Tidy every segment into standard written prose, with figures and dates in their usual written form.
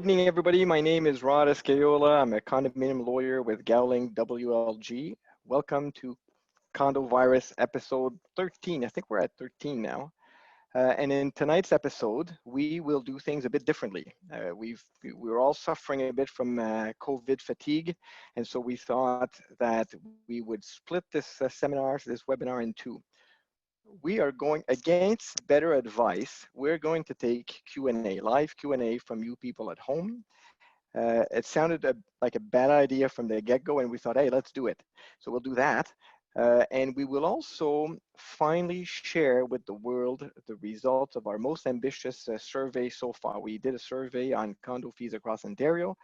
evening, everybody. My name is Rod Escayola. I'm a condominium lawyer with Gowling WLG. Welcome to Condovirus episode 13. I think we're at 13 now. And in tonight's episode, we will do things a bit differently. We're all suffering a bit from COVID fatigue, and so we thought that we would split this this webinar in two. We are going against better advice. We're going to take Q&A, live Q&A from you people at home. It sounded like a bad idea from the get-go, and we thought, hey, let's do it. So we'll do that. And we will also finally share with the world the results of our most ambitious survey so far. We did a survey on condo fees across Ontario,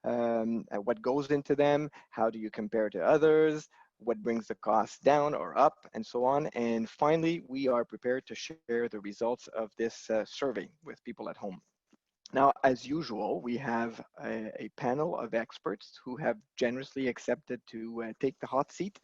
what goes into them, how do you compare to others, what brings the cost down or up, and so on. And finally, we are prepared to share the results of this survey with people at home. Now, as usual, we have a panel of experts who have generously accepted to take the hot seat,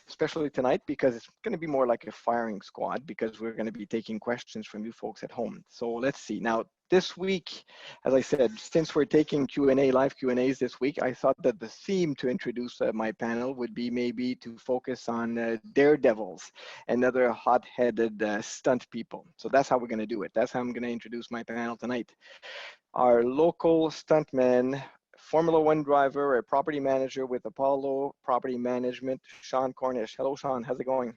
especially tonight, because it's going to be more like a firing squad, because we're going to be taking questions from you folks at home. So let's see. Now, this week, as I said, since we're taking Q&A, live Q&As this week, I thought that the theme to introduce my panel would be maybe to focus on daredevils and other hot-headed stunt people. So that's how we're going to do it. That's how I'm going to introduce my panel tonight. Our local stuntman, Formula One driver, a property manager with Apollo Property Management, Sean Cornish. Hello, Sean. How's it going?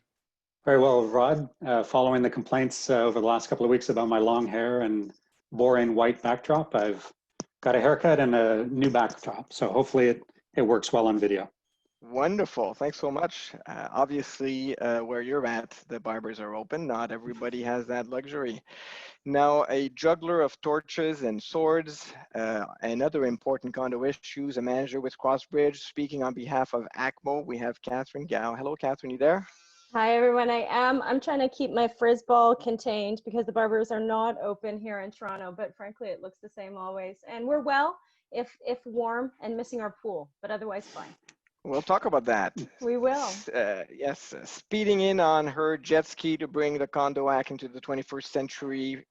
Very well, Rod. Following the complaints over the last couple of weeks about my long hair and boring white backdrop, I've got a haircut and a new backdrop. So hopefully it works well on video. Wonderful. Thanks so much. Obviously, where you're at, the barbers are open. Not everybody has that luxury. Now, a juggler of torches and swords and other important condo issues, a manager with Crossbridge. Speaking on behalf of ACMO, we have Catherine Gow. Hello, Catherine, you there? Hi, everyone. I'm trying to keep my frizz ball contained because the barbers are not open here in Toronto, but frankly, it looks the same always. And we're well, if warm, and missing our pool, but otherwise fine. We'll talk about that. We will. Yes, speeding in on her jet ski to bring the Condo Act into the 21st century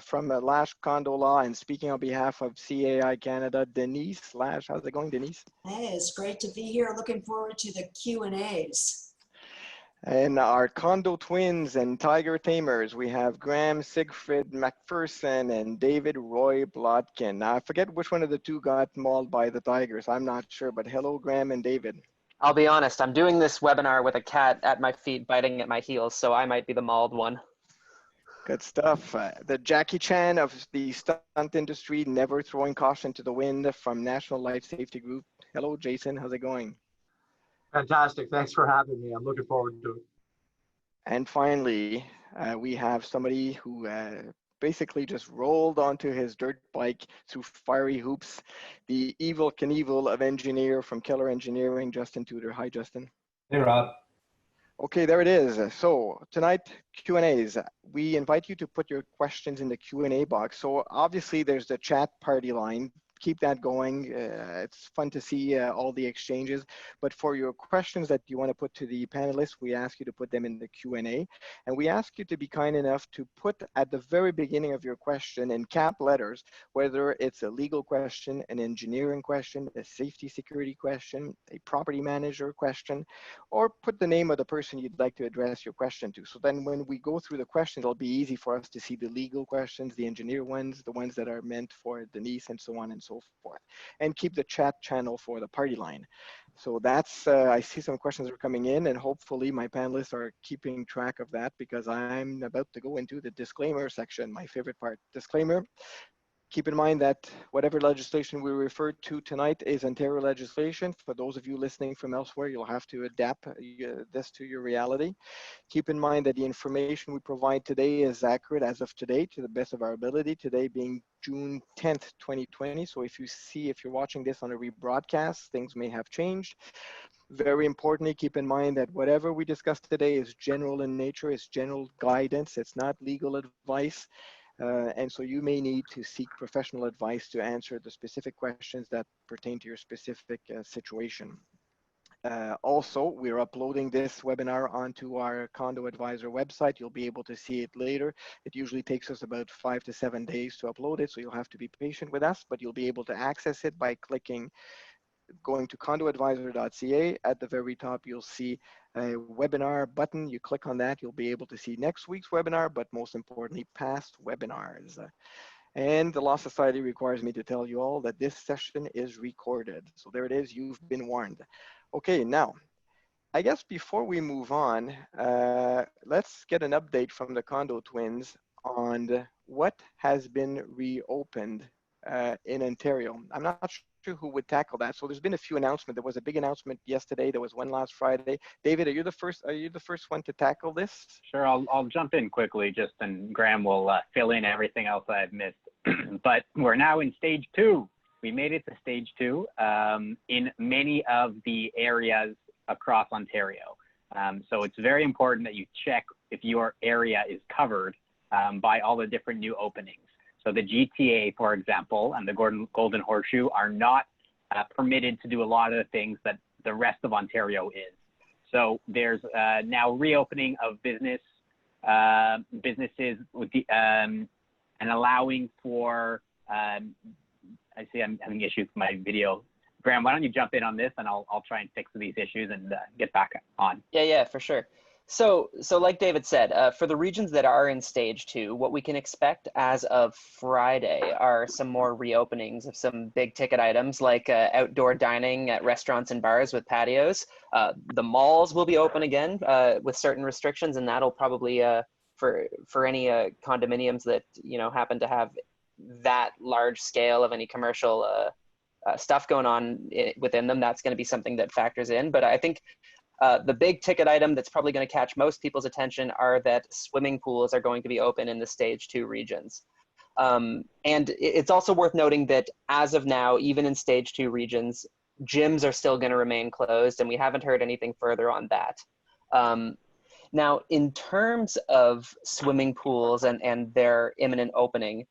from Lash Condo Law, and speaking on behalf of CAI Canada, Denise Lash. How's it going, Denise? Hey, it's great to be here. Looking forward to the Q&As. And our condo twins and tiger tamers, we have Graham Siegfried McPherson and David Roy Blotkin. Now, I forget which one of the two got mauled by the tigers. I'm not sure, but hello, Graham and David. I'll be honest, I'm doing this webinar with a cat at my feet biting at my heels, so I might be the mauled one. Good stuff. The Jackie Chan of the stunt industry, never throwing caution to the wind, from National Life Safety Group. Hello, Jason. How's it going? Fantastic. Thanks for having me. I'm looking forward to it. And finally, we have somebody who basically just rolled onto his dirt bike through fiery hoops, the evil Knievel of engineer from Keller Engineering, Justin Tudor. Hi, Justin. Hey, Rob. Okay, there it is. So tonight, Q&As. We invite you to put your questions in the Q&A box. So obviously there's the chat party line. Keep that going. It's fun to see all the exchanges. But for your questions that you want to put to the panelists, we ask you to put them in the Q&A. And we ask you to be kind enough to put at the very beginning of your question in cap letters, whether it's a legal question, an engineering question, a safety security question, a property manager question, or put the name of the person you'd like to address your question to. So then when we go through the questions, it'll be easy for us to see the legal questions, the engineer ones, the ones that are meant for Denise, and so on and so forth, and keep the chat channel for the party line. So that's, I see some questions are coming in, and hopefully my panelists are keeping track of that, because I'm about to go into the disclaimer section, my favorite part. Disclaimer. Keep in mind that whatever legislation we refer to tonight is Ontario legislation. For those of you listening from elsewhere, you'll have to adapt this to your reality. Keep in mind that the information we provide today is accurate as of today, to the best of our ability, today being June 10th, 2020. So if you're watching this on a rebroadcast, things may have changed. Very importantly, keep in mind that whatever we discuss today is general in nature, it's general guidance, it's not legal advice. And so you may need to seek professional advice to answer the specific questions that pertain to your specific situation. Also, we're uploading this webinar onto our Condo Advisor website. You'll be able to see it later. It usually takes us about 5 to 7 days to upload it, so you'll have to be patient with us, but you'll be able to access it by going to condoadvisor.ca. At the very top, you'll see a webinar button. You click on that, you'll be able to see next week's webinar, but most importantly, past webinars. And the Law Society requires me to tell you all that this session is recorded. So there it is, you've been warned. Okay, now, I guess before we move on, let's get an update from the Condo twins on what has been reopened in Ontario. I'm not sure who would tackle that. So there's been a few announcements. There was a big announcement yesterday. There was one last Friday. David, are you the first one to tackle this? Sure, I'll jump in quickly, and Graham will fill in everything else I've missed. But we're now in stage 2. We made it to stage 2 in many of the areas across Ontario. So it's very important that you check if your area is covered by all the different new openings. So the GTA, for example, and the Golden Horseshoe are not permitted to do a lot of the things that the rest of Ontario is. So there's now reopening of businesses with the, and allowing for, I see I'm having issues with my video. Graham, why don't you jump in on this, and I'll try and fix these issues and get back on. Yeah, for sure. So like David said, for the regions that are in stage 2, what we can expect as of Friday are some more reopenings of some big ticket items like outdoor dining at restaurants and bars with patios. The malls will be open again with certain restrictions, and that'll probably for any condominiums that happen to have that large scale of any commercial stuff going on within them. That's going to be something that factors in. But I think the big ticket item that's probably going to catch most people's attention are that swimming pools are going to be open in the stage 2 regions. And it's also worth noting that as of now, even in stage 2 regions, gyms are still going to remain closed, and we haven't heard anything further on that. Now, in terms of swimming pools and their imminent opening,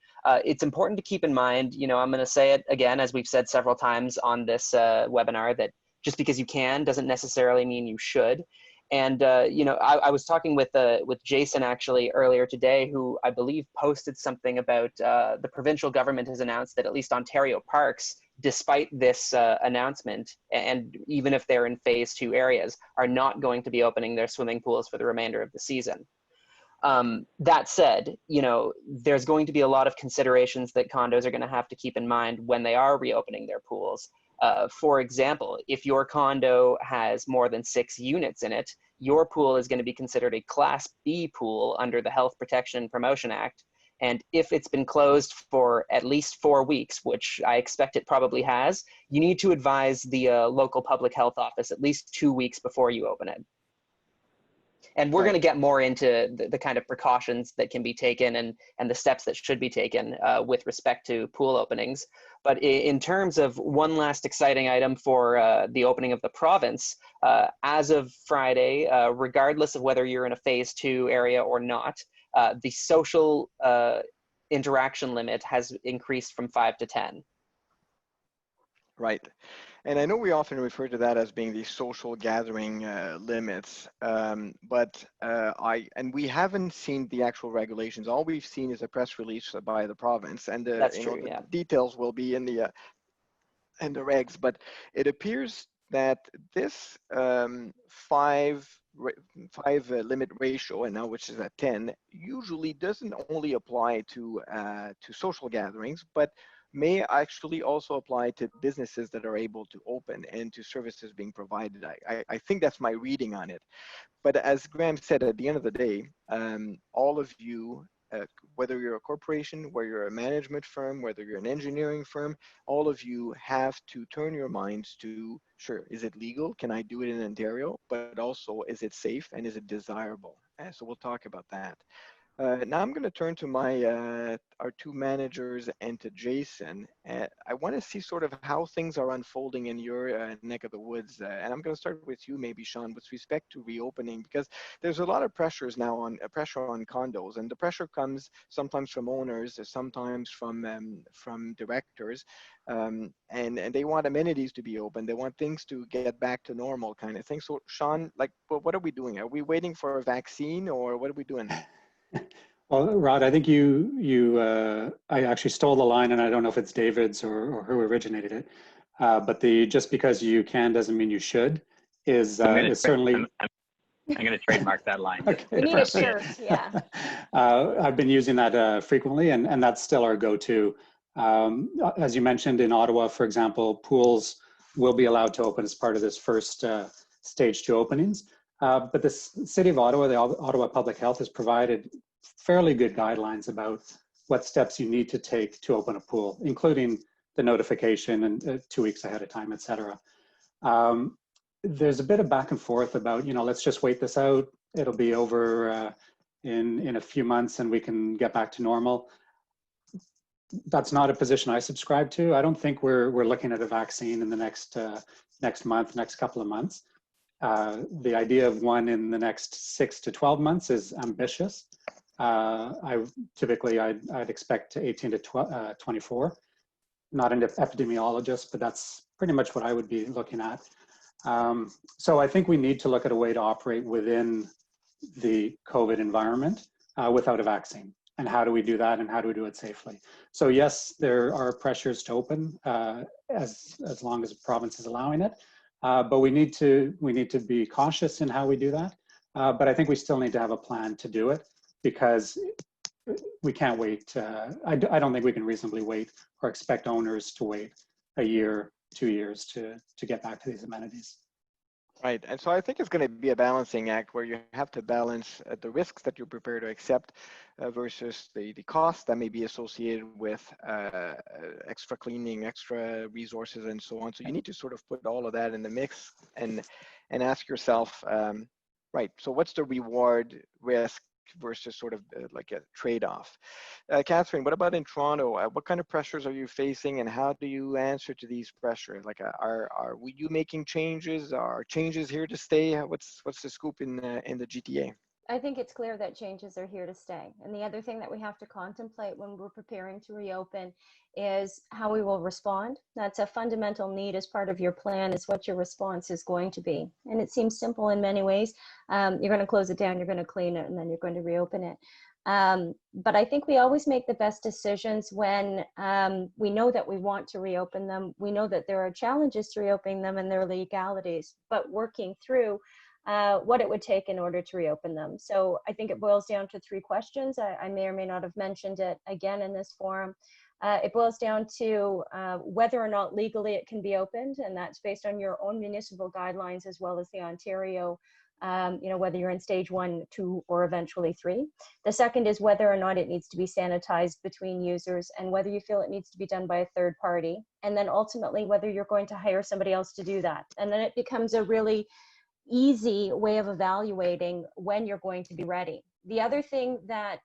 it's important to keep in mind, I'm going to say it again, as we've said several times on this webinar, that just because you can doesn't necessarily mean you should. And, I was talking with Jason actually earlier today, who I believe posted something about the provincial government has announced that at least Ontario parks, despite this announcement, and even if they're in phase 2 areas, are not going to be opening their swimming pools for the remainder of the season. That said, there's going to be a lot of considerations that condos are going to have to keep in mind when they are reopening their pools. For example, if your condo has more than 6 units in it, your pool is going to be considered a Class B pool under the Health Protection and Promotion Act. And if it's been closed for at least 4 weeks, which I expect it probably has, you need to advise the local public health office at least 2 weeks before you open it. And we're going to get more into the kind of precautions that can be taken and the steps that should be taken with respect to pool openings. But in terms of one last exciting item for the opening of the province, as of Friday, regardless of whether you're in a phase 2 area or not, the social interaction limit has increased from 5 to 10. Right. And I know we often refer to that as being the social gathering limits, but we haven't seen the actual regulations. All we've seen is a press release by the province, and the details will be in the regs. But it appears that this 5 limit ratio, and now which is at 10, usually doesn't only apply to social gatherings, but may actually also apply to businesses that are able to open and to services being provided. I think that's my reading on it. But as Graham said, at the end of the day, all of you, whether you're a corporation, whether you're a management firm, whether you're an engineering firm, all of you have to turn your minds to, sure, is it legal? Can I do it in Ontario? But also, is it safe and is it desirable? And so we'll talk about that. Now I'm going to turn to my our two managers and to Jason. I want to see sort of how things are unfolding in your neck of the woods. And I'm going to start with you, maybe Sean, with respect to reopening, because there's a lot of pressures now on pressure on condos, and the pressure comes sometimes from owners, sometimes from directors, and they want amenities to be open. They want things to get back to normal, kind of thing. So, Sean, like, what are we doing? Are we waiting for a vaccine, or what are we doing? Well, Rod, I think I actually stole the line, and I don't know if it's David's or who originated it, but the just because you can doesn't mean you should is certainly. I'm going to trademark that line. Okay, We need a shirt, yeah. I've been using that frequently, and that's still our go-to. As you mentioned, in Ottawa, for example, pools will be allowed to open as part of this first stage 2 openings. But the City of Ottawa, the Ottawa Public Health, has provided fairly good guidelines about what steps you need to take to open a pool, including the notification and 2 weeks ahead of time, et cetera. There's a bit of back and forth about, let's just wait this out. It'll be over in a few months and we can get back to normal. That's not a position I subscribe to. I don't think we're looking at a vaccine in the next couple of months. The idea of one in the next 6 to 12 months is ambitious. I'd expect 18 to 24. Not an epidemiologist, but that's pretty much what I would be looking at. So I think we need to look at a way to operate within the COVID environment without a vaccine. And how do we do that, and how do we do it safely? So yes, there are pressures to open as long as the province is allowing it, but we need to be cautious in how we do that. But I think we still need to have a plan to do it, because we can't wait. I don't think we can reasonably wait or expect owners to wait a year, 2 years to get back to these amenities. Right, and so I think it's going to be a balancing act where you have to balance the risks that you're prepared to accept versus the cost that may be associated with extra cleaning, extra resources, and so on. So you need to sort of put all of that in the mix and ask yourself, right, so what's the reward risk versus sort of like a trade-off. Catherine, what about in Toronto? What kind of pressures are you facing, and how do you answer to these pressures? Like, are you making changes? Are changes here to stay? What's the scoop in the GTA? I think it's clear that changes are here to stay. And the other thing that we have to contemplate when we're preparing to reopen is how we will respond. That's a fundamental need as part of your plan, is what your response is going to be. And it seems simple in many ways. You're going to close it down, you're going to clean it, and then you're going to reopen it. But I think we always make the best decisions when we know that we want to reopen them. We know that there are challenges to reopening them and their legalities, but working through what it would take in order to reopen them. So I think it boils down to 3 questions. I may or may not have mentioned it again in this forum. It boils down to whether or not legally it can be opened, and that's based on your own municipal guidelines as well as the Ontario, whether you're in stage 1, 2, or eventually 3. The second is whether or not it needs to be sanitized between users, and whether you feel it needs to be done by a third party. And then ultimately, whether you're going to hire somebody else to do that. And then it becomes a really easy way of evaluating when you're going to be ready. The other thing that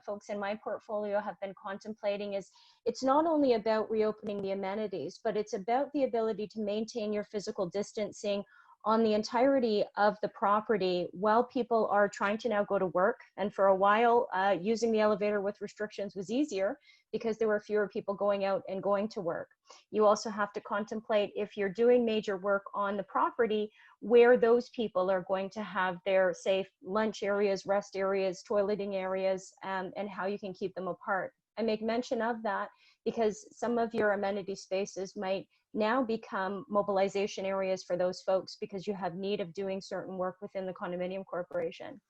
folks in my portfolio have been contemplating is it's not only about reopening the amenities, but it's about the ability to maintain your physical distancing on the entirety of the property while people are trying to now go to work. And for a while, using the elevator with restrictions was easier because there were fewer people going out and going to work. You also have to contemplate, if you're doing major work on the property, where those people are going to have their safe lunch areas, rest areas, toileting areas, and how you can keep them apart. I make mention of that because some of your amenity spaces might now become mobilization areas for those folks because you have need of doing certain work within the condominium corporation.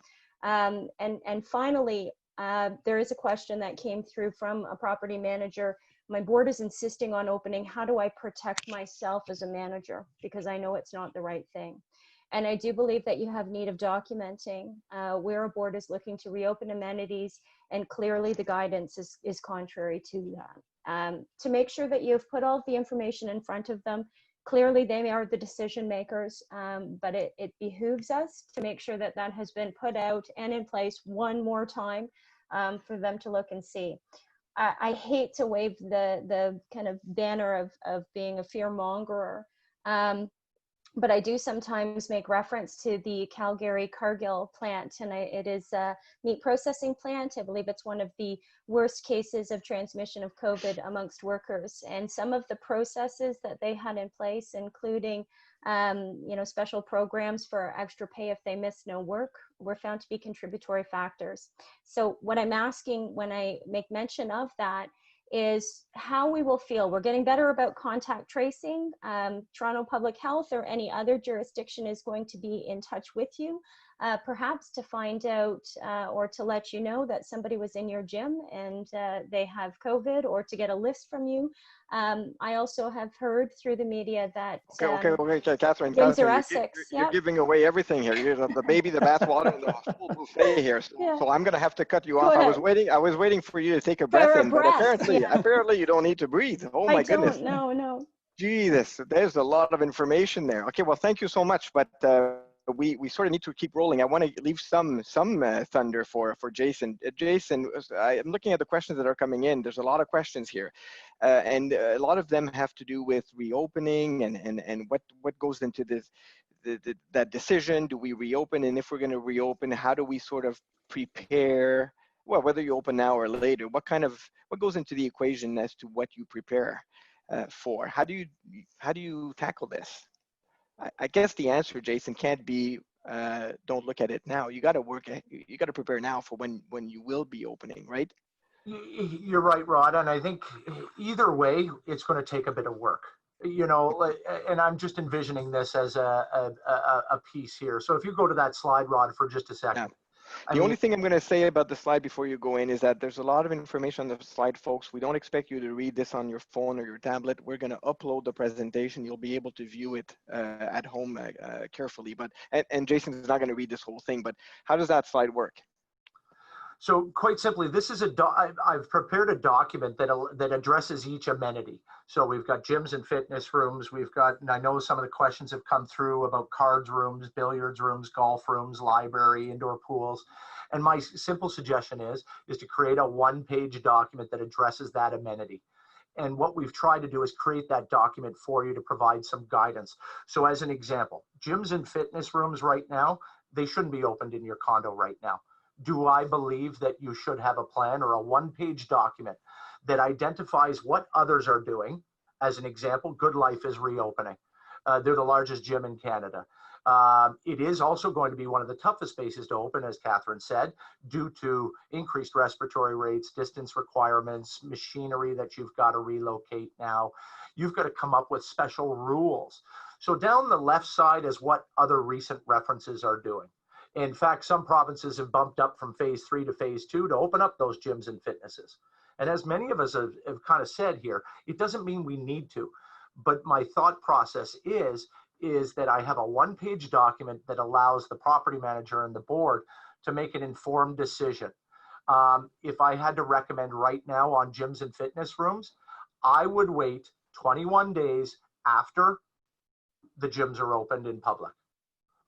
And finally, there is a question that came through from a property manager. My board is insisting on opening. How do I protect myself as a manager? Because I know it's not the right thing. And I do believe that you have need of documenting where a board is looking to reopen amenities, and clearly the guidance is contrary to that. To make sure that you've put all of the information in front of them. Clearly they are the decision makers, but it behooves us to make sure that that has been put out and in place one more time for them to look and see. I hate to wave the kind of banner of being a fear mongerer, but I do sometimes make reference to the Calgary Cargill plant, and it is a meat processing plant. I believe it's one of the worst cases of transmission of COVID amongst workers. And some of the processes that they had in place, including special programs for extra pay if they miss no work, were found to be contributory factors. So what I'm asking when I make mention of that is how we will feel. We're getting better about contact tracing. Toronto Public Health or any other jurisdiction is going to be in touch with you, perhaps to find out or to let you know that somebody was in your gym and they have COVID, or to get a list from you. I also have heard through the media that Okay, Catherine, Windsor, Catherine, Essex, you're giving away everything here. You're the baby, the bathwater, and the full buffet here. So I'm going to have to cut you off. I was waiting for you to take a breath in, but apparently you don't need to breathe. Oh my goodness. No. Jesus, there's a lot of information there. Okay, well, thank you so much, but we sort of need to keep rolling. I want to leave some thunder for Jason. Jason, I'm looking at the questions that are coming in. There's a lot of questions here, and a lot of them have to do with reopening and what goes into this that decision. Do we reopen? And if we're going to reopen, how do we sort of prepare? Well, whether you open now or later, what goes into the equation as to what you prepare for? How do you tackle this? I guess the answer, Jason, can't be don't look at it now. You got to prepare now for when you will be opening, right? You're right, Rod. And I think either way, it's going to take a bit of work, and I'm just envisioning this as a piece here. So if you go to that slide, Rod, for just a second. Yeah. The only thing I'm going to say about the slide before you go in is that there's a lot of information on the slide, folks. We don't expect you to read this on your phone or your tablet. We're going to upload the presentation. You'll be able to view it at home carefully. But and Jason is not going to read this whole thing. But how does that slide work? So quite simply, this is I've prepared a document that addresses each amenity. So we've got gyms and fitness rooms. And I know some of the questions have come through about cards rooms, billiards rooms, golf rooms, library, indoor pools. And my simple suggestion is to create a one-page document that addresses that amenity. And what we've tried to do is create that document for you to provide some guidance. So as an example, gyms and fitness rooms right now, they shouldn't be opened in your condo right now. Do I believe that you should have a plan or a one-page document that identifies what others are doing? As an example, Good Life is reopening. They're the largest gym in Canada. It is also going to be one of the toughest spaces to open, as Catherine said, due to increased respiratory rates, distance requirements, machinery that you've got to relocate now. You've got to come up with special rules. So down the left side is what other recent references are doing. In fact, some provinces have bumped up from phase 3 to phase 2 to open up those gyms and fitnesses. And as many of us have kind of said here, it doesn't mean we need to. But my thought process is that I have a one-page document that allows the property manager and the board to make an informed decision. If I had to recommend right now on gyms and fitness rooms, I would wait 21 days after the gyms are opened in public.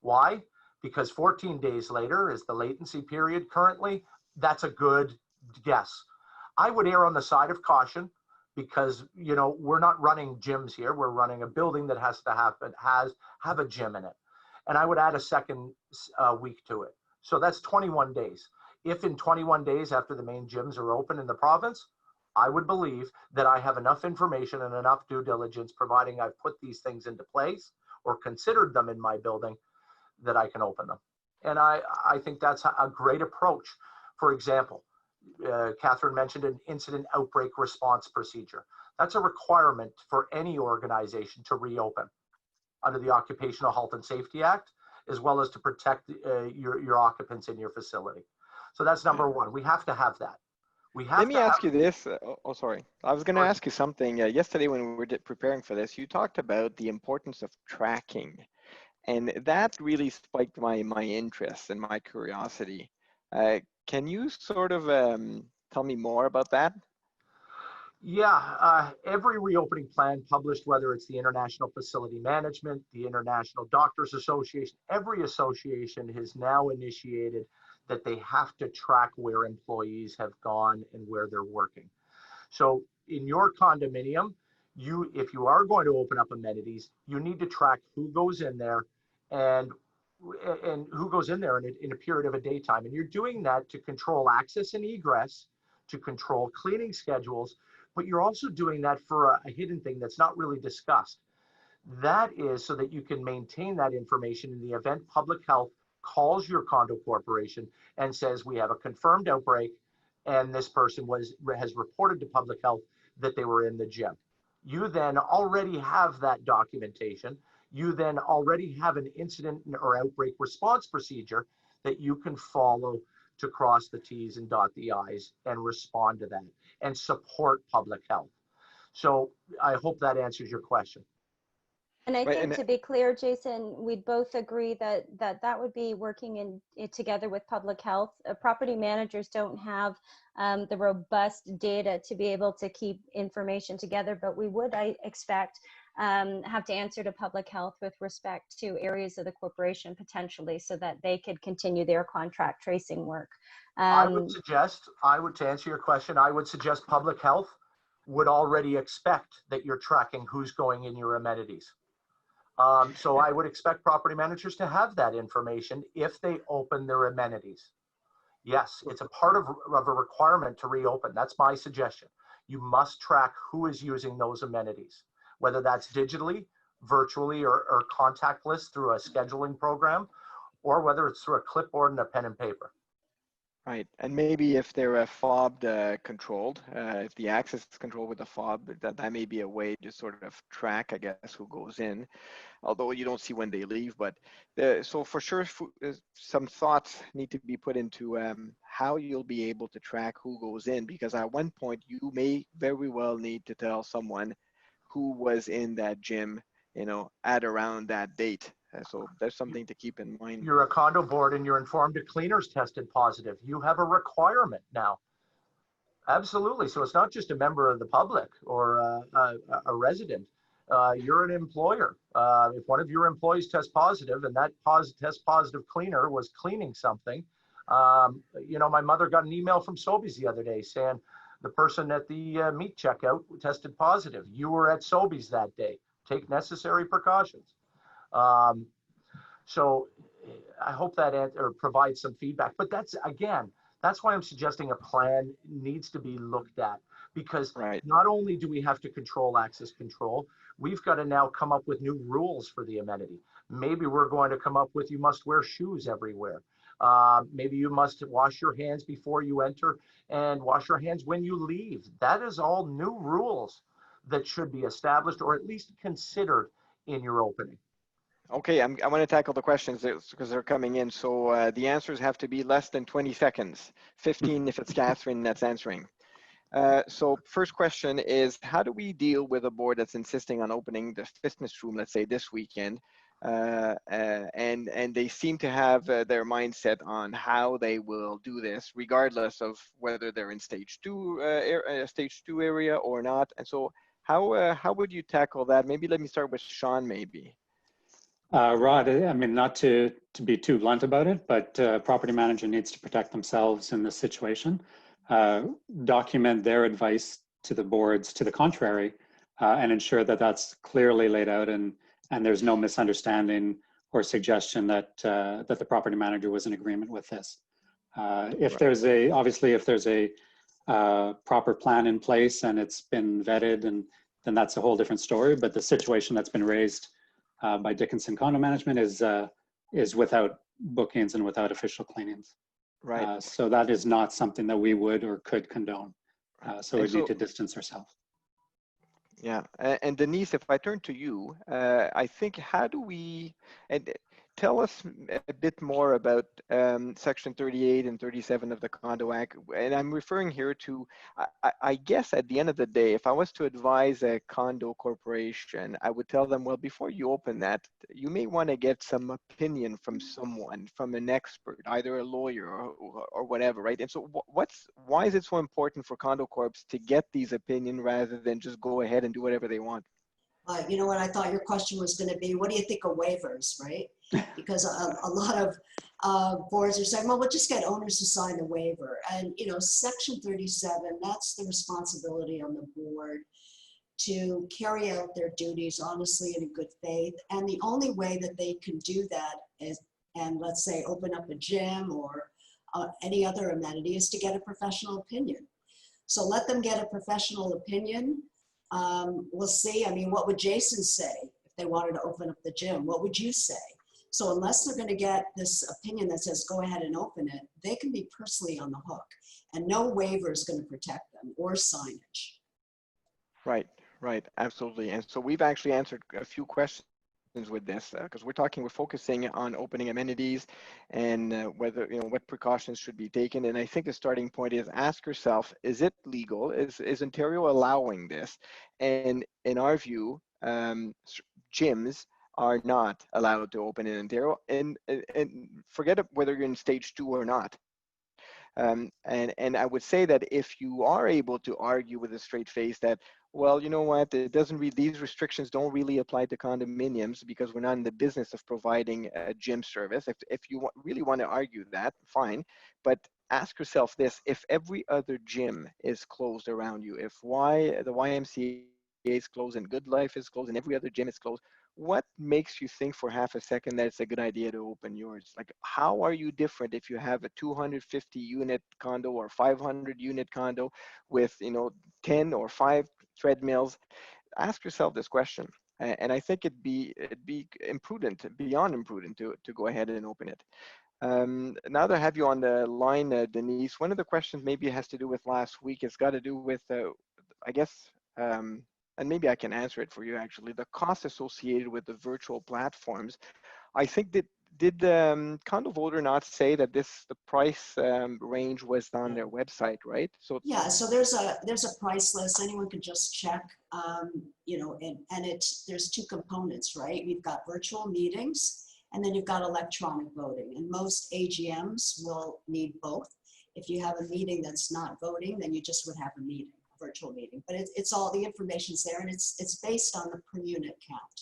Why? Because 14 days later is the latency period currently. That's a good guess. I would err on the side of caution because, we're not running gyms here. We're running a building that has to have a gym in it. And I would add a second week to it. So that's 21 days. If in 21 days after the main gyms are open in the province, I would believe that I have enough information and enough due diligence, providing I've put these things into place or considered them in my building, that I can open them. And I think that's a great approach. For example, Catherine mentioned an incident outbreak response procedure. That's a requirement for any organization to reopen under the Occupational Health and Safety Act, as well as to protect your occupants in your facility. So that's number one. We have to have that. Let me ask you this. Sorry. I was going to ask you something. Yesterday when we were preparing for this, you talked about the importance of tracking. And that really spiked my interest and my curiosity. Can you sort of tell me more about that? Yeah, every reopening plan published, whether it's the International Facility Management, the International Doctors Association, every association has now initiated that they have to track where employees have gone and where they're working. So in your condominium, if you are going to open up amenities, you need to track who goes in there and who goes in there in a period of a daytime. And you're doing that to control access and egress, to control cleaning schedules, but you're also doing that for a hidden thing that's not really discussed. That is so that you can maintain that information in the event public health calls your condo corporation and says, we have a confirmed outbreak and this person has reported to public health that they were in the gym. You then already have that documentation. You then already have an incident or outbreak response procedure that you can follow to cross the T's and dot the I's and respond to that and support public health. So I hope that answers your question. And I Right, think, and to be clear, Jason, we'd both agree that that would be working together with public health. Property managers don't have the robust data to be able to keep information together, but we would, I expect, have to answer to public health with respect to areas of the corporation potentially, so that they could continue their contract tracing work. I would suggest, to answer your question, I would suggest public health would already expect that you're tracking who's going in your amenities. So I would expect property managers to have that information if they open their amenities. Yes, it's a part of a requirement to reopen. That's my suggestion. You must track who is using those amenities, whether that's digitally, virtually, or contactless through a scheduling program, or whether it's through a clipboard and a pen and paper. Right, and maybe if they're fob controlled, if the access is controlled with a fob, that may be a way to sort of track, I guess, who goes in, although you don't see when they leave. But so for sure, some thoughts need to be put into how you'll be able to track who goes in, because at one point you may very well need to tell someone who was in that gym, at around that date. So there's something to keep in mind. You're a condo board and you're informed a cleaner's tested positive. You have a requirement now. Absolutely. So it's not just a member of the public or a resident. You're an employer. If one of your employees tests positive and that test positive cleaner was cleaning something, my mother got an email from Sobeys the other day saying the person at the meat checkout tested positive. You were at Sobeys that day. Take necessary precautions. So I hope that provides some feedback, but that's why I'm suggesting a plan needs to be looked at, because not only do we have to control access control, we've got to now come up with new rules for the amenity. Maybe we're going to come up with, you must wear shoes everywhere. Maybe you must wash your hands before you enter and wash your hands when you leave. That is all new rules that should be established or at least considered in your opening. Okay, I want to tackle the questions because they're coming in. So the answers have to be less than 20 seconds, 15 if it's Catherine that's answering. So first question is, how do we deal with a board that's insisting on opening the fitness room, let's say this weekend, and they seem to have their mindset on how they will do this, regardless of whether they're in stage two area or not. And so how would you tackle that? Maybe let me start with Sean, maybe. Rod, I mean, not to be too blunt about it, but property manager needs to protect themselves in this situation. Document their advice to the boards to the contrary, and ensure that that's clearly laid out and there's no misunderstanding or suggestion that the property manager was in agreement with this. If there's a proper plan in place and it's been vetted, and then that's a whole different story. But the situation that's been raised by Dickinson Condo Management is without bookings and without official cleanings. Right. So that is not something that we would or could condone. So we need to distance ourselves. Yeah, and Denise, if I turn to you, I think how do we, and tell us a bit more about Section 38 and 37 of the Condo Act. And I'm referring here to, I guess at the end of the day, if I was to advise a condo corporation, I would tell them, well, before you open that, you may want to get some opinion from someone, from an expert, either a lawyer or whatever, right? And so why is it so important for condo corps to get these opinions rather than just go ahead and do whatever they want? You know what, I thought your question was going to be, what do you think of waivers, right? Because a lot of boards are saying, well, we'll just get owners to sign the waiver. And, you know, Section 37, that's the responsibility on the board to carry out their duties honestly and in good faith. And the only way that they can do that is, and let's say open up a gym or any other amenity, is to get a professional opinion. So let them get a professional opinion. We'll see. I mean, what would Jason say if they wanted to open up the gym? What would you say? So unless they're going to get this opinion that says, go ahead and open it, they can be personally on the hook, and no waiver is going to protect them or signage. Right, right, absolutely. And so we've actually answered a few questions with this because we're focusing on opening amenities and whether, you know, what precautions should be taken. And I think the starting point is ask yourself, is it legal? Is Ontario allowing this? And in our view, gyms are not allowed to open in Ontario, and forget whether you're in stage 2 or not. And I would say that if you are able to argue with a straight face that, well, you know what, it doesn't really, these restrictions don't really apply to condominiums because we're not in the business of providing a gym service. If you really want to argue that, fine. But ask yourself this, if every other gym is closed around you, if the YMCA is closed and Good Life is closed and every other gym is closed, what makes you think for half a second that it's a good idea to open yours? Like, how are you different if you have a 250 unit condo or 500 unit condo with, you know, 10 or 5 treadmills? Ask yourself this question. And I think it'd be imprudent, beyond imprudent, to go ahead and open it. Now that I have you on the line, Denise, one of the questions maybe has to do with last week. It's got to do with, I guess, and maybe I can answer it for you actually, the cost associated with the virtual platforms. I think that, did Condo Voter not say that the price range was on their website, right? So yeah, so there's a price list. Anyone can just check, you know, and there's 2 components, right? You've got virtual meetings, and then you've got electronic voting, and most AGMs will need both. If you have a meeting that's not voting, then you just would have a meeting, a virtual meeting. But it's all, the information's there, and it's based on the per unit count.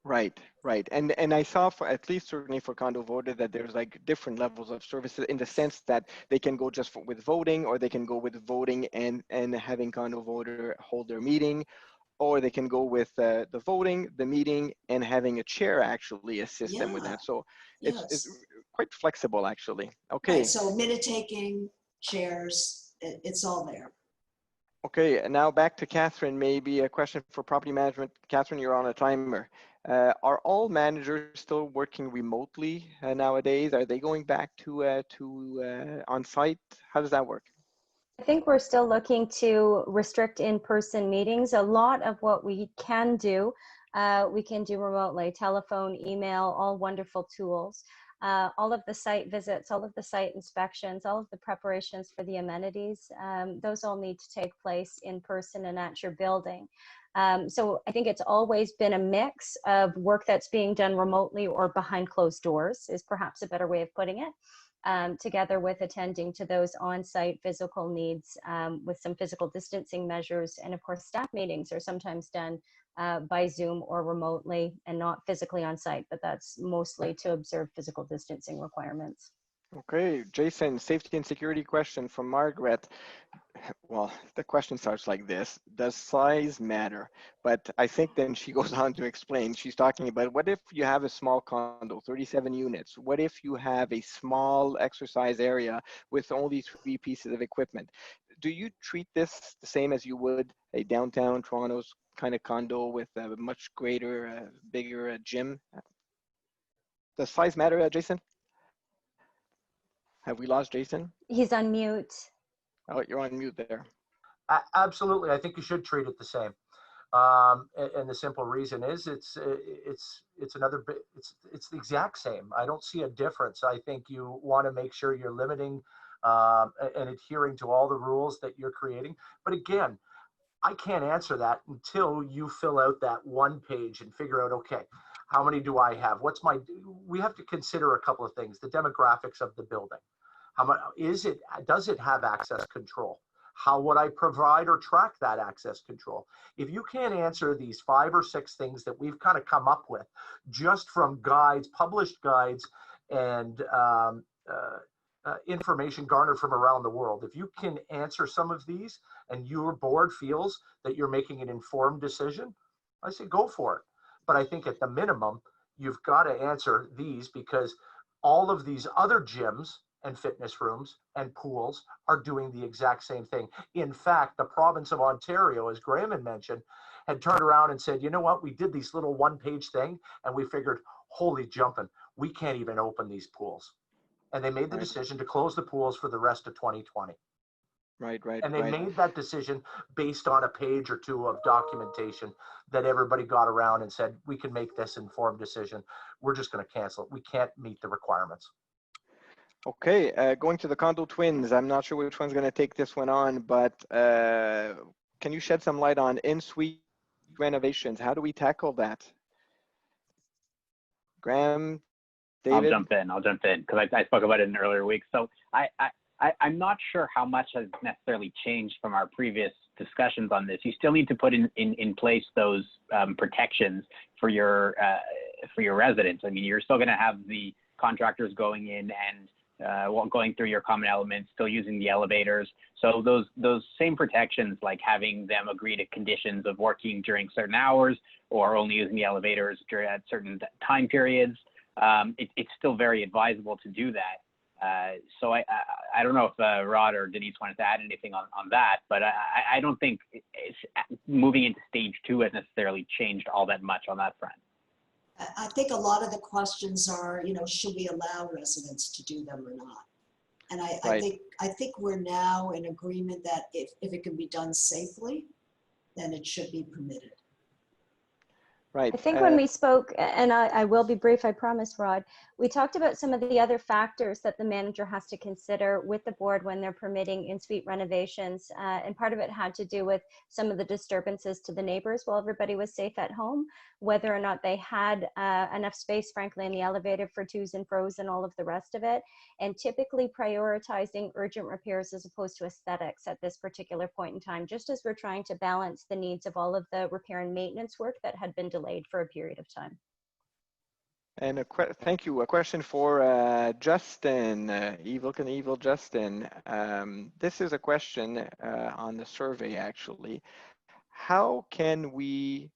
Right, right. And I saw, for at least certainly for Condo Voter, that there's like different levels of services in the sense that they can go just with voting, or they can go with voting and having Condo Voter hold their meeting, or they can go with the voting, the meeting, and having a chair actually assist them with that. So it's quite flexible actually. Okay. Right, so minute taking, chairs, it's all there. Okay, and now back to Catherine, maybe a question for property management. Catherine, you're on a timer. Are all managers still working remotely nowadays? Are they going back to on-site? How does that work? I think we're still looking to restrict in-person meetings. A lot of what we can do remotely, telephone, email, all wonderful tools. All of the site visits, all of the site inspections, all of the preparations for the amenities, those all need to take place in person and at your building. So I think it's always been a mix of work that's being done remotely or behind closed doors is perhaps a better way of putting it, together with attending to those on-site physical needs with some physical distancing measures. And of course, staff meetings are sometimes done by Zoom or remotely and not physically on site, but that's mostly to observe physical distancing requirements. Okay, Jason, safety and security question from Margaret. Well, the question starts like this: does size matter? But I think then she goes on to explain. She's talking about, what if you have a small condo, 37 units? What if you have a small exercise area with only 3 pieces of equipment? Do you treat this the same as you would a downtown Toronto's kind of condo with a much greater, bigger gym? Does size matter, Jason? Have we lost Jason? He's on mute. Oh, you're on mute there. Absolutely, I think you should treat it the same. And the simple reason is it's another bit, it's the exact same. I don't see a difference. I think you want to make sure you're limiting and adhering to all the rules that you're creating. But again, I can't answer that until you fill out that one page and figure out, okay, how many do I have? We have to consider a couple of things: the demographics of the building. How much does it have access control? How would I provide or track that access control? If you can't answer these 5 or 6 things that we've kind of come up with just from guides, published guides, and information garnered from around the world, if you can answer some of these and your board feels that you're making an informed decision, I say go for it. But I think at the minimum, you've got to answer these, because all of these other gyms and fitness rooms and pools are doing the exact same thing. In fact, the province of Ontario, as Graham had mentioned, had turned around and said, you know what, we did these little one-page thing and we figured, holy jumping, we can't even open these pools. And they made the decision to close the pools for the rest of 2020. Right. And they made that decision based on a page or 2 of documentation that everybody got around and said, we can make this informed decision. We're just going to cancel it. We can't meet the requirements. Okay, going to the condo twins. I'm not sure which one's going to take this one on, but can you shed some light on in-suite renovations? How do we tackle that? Graham, David? I'll jump in because I spoke about it in earlier weeks. So I'm not sure how much has necessarily changed from our previous discussions on this. You still need to put in place those protections for your residents. I mean, you're still going to have the contractors going in and going through your common elements, still using the elevators. So those same protections, like having them agree to conditions of working during certain hours or only using the elevators at certain time periods, it's still very advisable to do that. So I don't know if Rod or Denise wanted to add anything on that, but I don't think moving into stage 2 has necessarily changed all that much on that front. I think a lot of the questions are, you know, should we allow residents to do them or not? And I think we're now in agreement that if it can be done safely, then it should be permitted. Right. I think when we spoke, and I will be brief, I promise, Rod, we talked about some of the other factors that the manager has to consider with the board when they're permitting in-suite renovations. And part of it had to do with some of the disturbances to the neighbors while everybody was safe at home, whether or not they had enough space, frankly, in the elevator for twos and fros and all of the rest of it. And typically prioritizing urgent repairs as opposed to aesthetics at this particular point in time, just as we're trying to balance the needs of all of the repair and maintenance work that had been delayed for a period of time. And thank you. A question for Justin, Evil Justin. This is a question on the survey, actually. How can we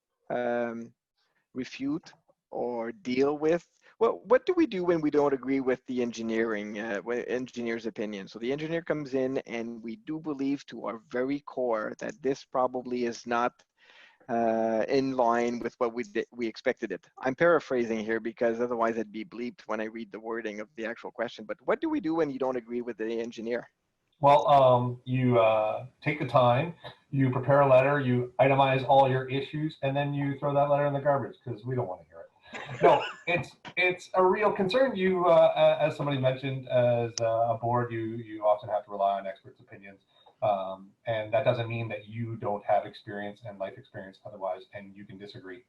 refute or deal with, well, what do we do when we don't agree with the engineer's opinion? So the engineer comes in and we do believe to our very core that this probably is not in line with what we expected it. I'm paraphrasing here because otherwise it'd be bleeped when I read the wording of the actual question. But what do we do when you don't agree with the engineer? Well, you take the time, you prepare a letter, you itemize all your issues, and then you throw that letter in the garbage because we don't want to hear it. No, it's a real concern. You, as somebody mentioned, as a board, you often have to rely on experts' opinions. And that doesn't mean that you don't have experience and life experience otherwise, and you can disagree.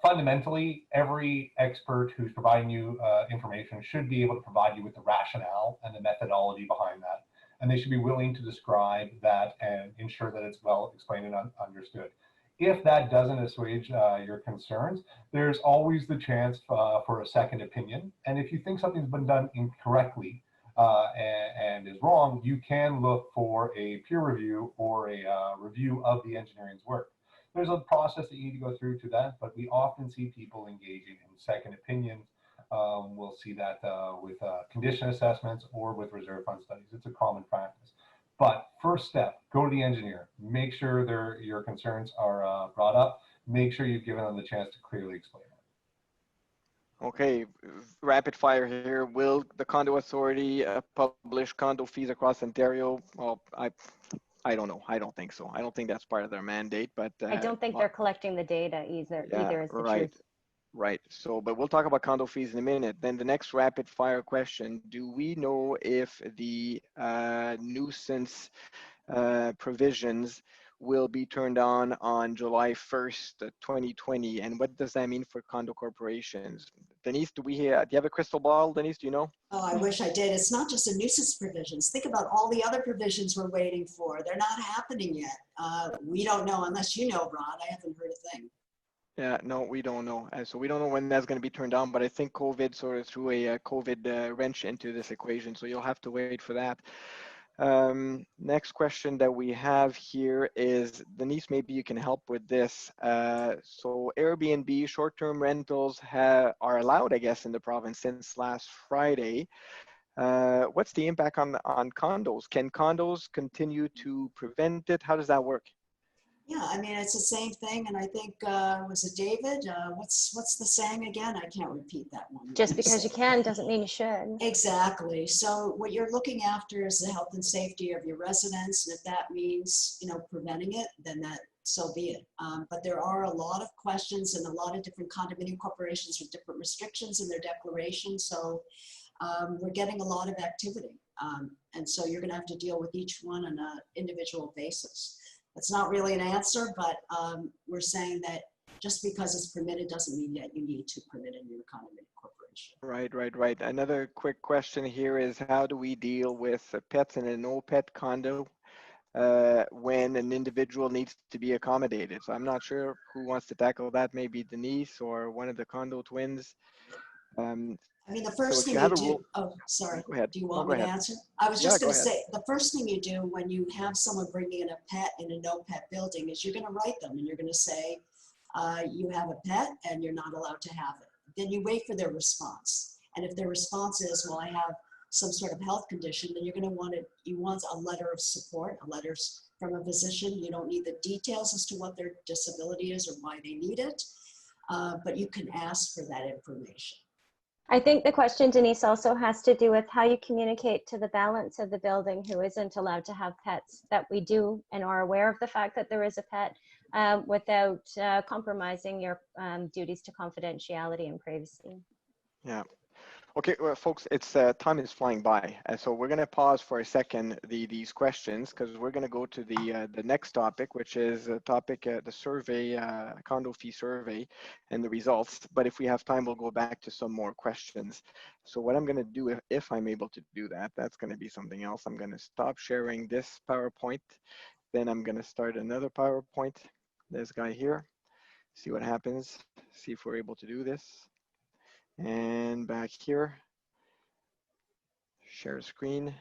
Fundamentally, every expert who's providing you information should be able to provide you with the rationale and the methodology behind that. And they should be willing to describe that and ensure that it's well explained and understood. If that doesn't assuage your concerns, there's always the chance for a second opinion. And if you think something's been done incorrectly, and is wrong, you can look for a peer review or a review of the engineering's work. There's a process that you need to go through to that, but we often see people engaging in second opinions. We'll see that with condition assessments or with reserve fund studies. It's a common practice. But first step, go to the engineer. Make sure your concerns are brought up. Make sure you've given them the chance to clearly explain it. Okay, rapid fire here. Will the Condo Authority publish condo fees across Ontario? Well, I don't know. I don't think so. I don't think that's part of their mandate, but I don't think they're collecting the data either is the truth. Right. So, but we'll talk about condo fees in a minute. Then the next rapid fire question, do we know if the nuisance provisions will be turned on July 1st, 2020? And what does that mean for condo corporations? Denise, do you have a crystal ball, Denise? Do you know? Oh, I wish I did. It's not just the nuisance provisions. Think about all the other provisions we're waiting for. They're not happening yet. We don't know, unless you know, Rod. I haven't heard a thing. Yeah, no, we don't know. So we don't know when that's going to be turned on, but I think COVID sort of threw a COVID wrench into this equation. So you'll have to wait for that. Next question that we have here is, Denise, maybe you can help with this. So Airbnb short-term rentals are allowed, I guess, in the province since last Friday. What's the impact on condos? Can condos continue to prevent it? How does that work? Yeah, I mean, it's the same thing. And I think, was it David? What's the saying again? I can't repeat that one. Just because you can doesn't mean you should. Exactly. So what you're looking after is the health and safety of your residents. And if that means, preventing it, then so be it. But there are a lot of questions and a lot of different condominium corporations with different restrictions in their declaration. So we're getting a lot of activity. And so you're going to have to deal with each one on an individual basis. It's not really an answer, but we're saying that just because it's permitted doesn't mean that you need to permit in your condominium corporation. Right. Another quick question here is, how do we deal with pets in a no-pet condo when an individual needs to be accommodated? So I'm not sure who wants to tackle that, maybe Denise or one of the condo twins. I mean, the first thing you do, oh, sorry, go ahead. Do you want me to answer? I was just going to say, the first thing you do when you have someone bringing in a pet in a no pet building is you're going to write them and you're going to say, you have a pet and you're not allowed to have it. Then you wait for their response. And if their response is, well, I have some sort of health condition, then you're going to you want a letter of support, a letter from a physician. You don't need the details as to what their disability is or why they need it, but you can ask for that information. I think the question, Denise, also has to do with how you communicate to the balance of the building who isn't allowed to have pets, that we do and are aware of the fact that there is a pet, without compromising your duties to confidentiality and privacy. Yeah. Okay, well, folks, it's time is flying by, so we're going to pause for a second these questions, because we're going to go to the next topic, which is the survey, condo fee survey, and the results. But if we have time, we'll go back to some more questions. So what I'm going to do, if I'm able to do that, that's going to be something else. I'm going to stop sharing this PowerPoint, then I'm going to start another PowerPoint. This guy here. See what happens. See if we're able to do this. And back here, share screen.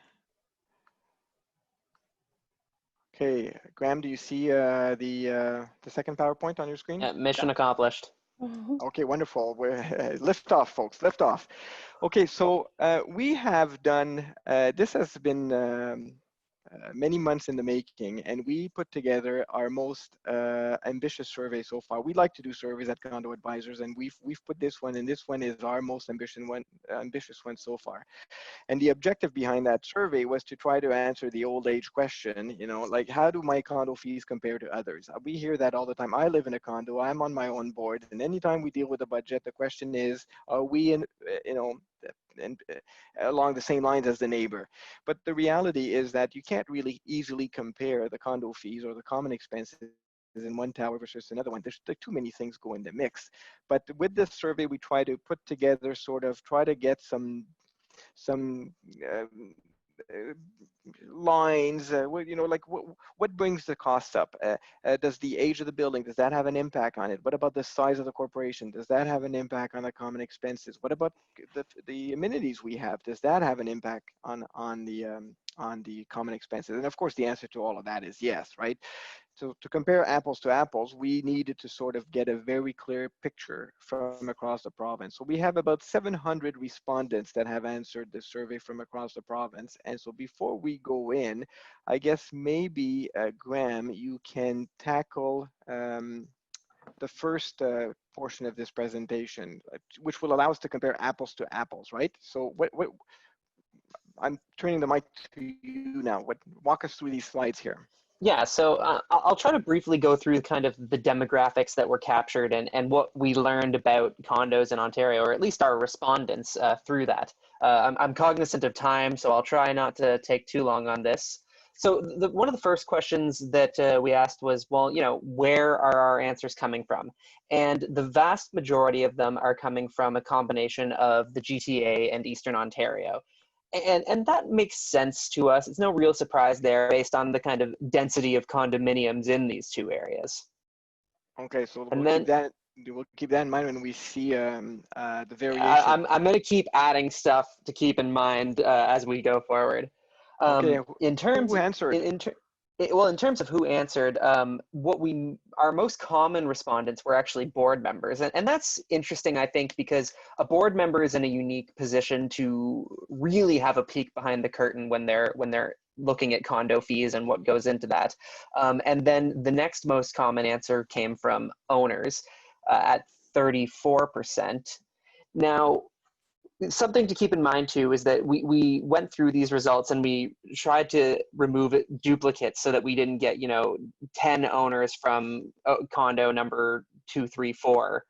Okay, Graham, do you see the second PowerPoint on your screen? Yeah, mission accomplished. Okay, wonderful. We're lift off, folks, lift off. Okay, so we have done, this has been many months in the making, and we put together our most ambitious survey so far. We like to do surveys at Condo Advisors, and we've put this one, and this one is our most ambitious one so far. And the objective behind that survey was to try to answer the old age question, like, how do my condo fees compare to others? We hear that all the time. I live in a condo, I'm on my own board, and anytime we deal with a budget, the question is, are we along the same lines as the neighbor? But the reality is that you can't really easily compare the condo fees or the common expenses in one tower versus another one. There's too many things go in the mix. But with this survey, we try to put together, try to get some lines, like what brings the cost up? Does the age of the building, does that have an impact on it? What about the size of the corporation? Does that have an impact on the common expenses? What about the amenities we have? Does that have an impact on the common expenses? And of course, the answer to all of that is yes, right? So to compare apples to apples, we needed to sort of get a very clear picture from across the province. So we have about 700 respondents that have answered the survey from across the province. And so before we go in, I guess maybe, Graham, you can tackle the first portion of this presentation, which will allow us to compare apples to apples, right? So I'm turning the mic to you now. Walk us through these slides here. Yeah, so I'll try to briefly go through kind of the demographics that were captured and what we learned about condos in Ontario, or at least our respondents through that. I'm cognizant of time, so I'll try not to take too long on this. So one of the first questions that we asked was, well, where are our answers coming from? And the vast majority of them are coming from a combination of the GTA and Eastern Ontario. And that makes sense to us. It's no real surprise there based on the kind of density of condominiums in these two areas. Okay, so And we'll keep that in mind when we see the variation. I'm going to keep adding stuff to keep in mind as we go forward. Okay, In terms who answered? in terms of who answered, our most common respondents were actually board members, and that's interesting, I think, because a board member is in a unique position to really have a peek behind the curtain when they're looking at condo fees and what goes into that. And then the next most common answer came from owners at 34%. Now, something to keep in mind too is that we went through these results and we tried to remove duplicates so that we didn't get 10 owners from condo number 2, 3, 4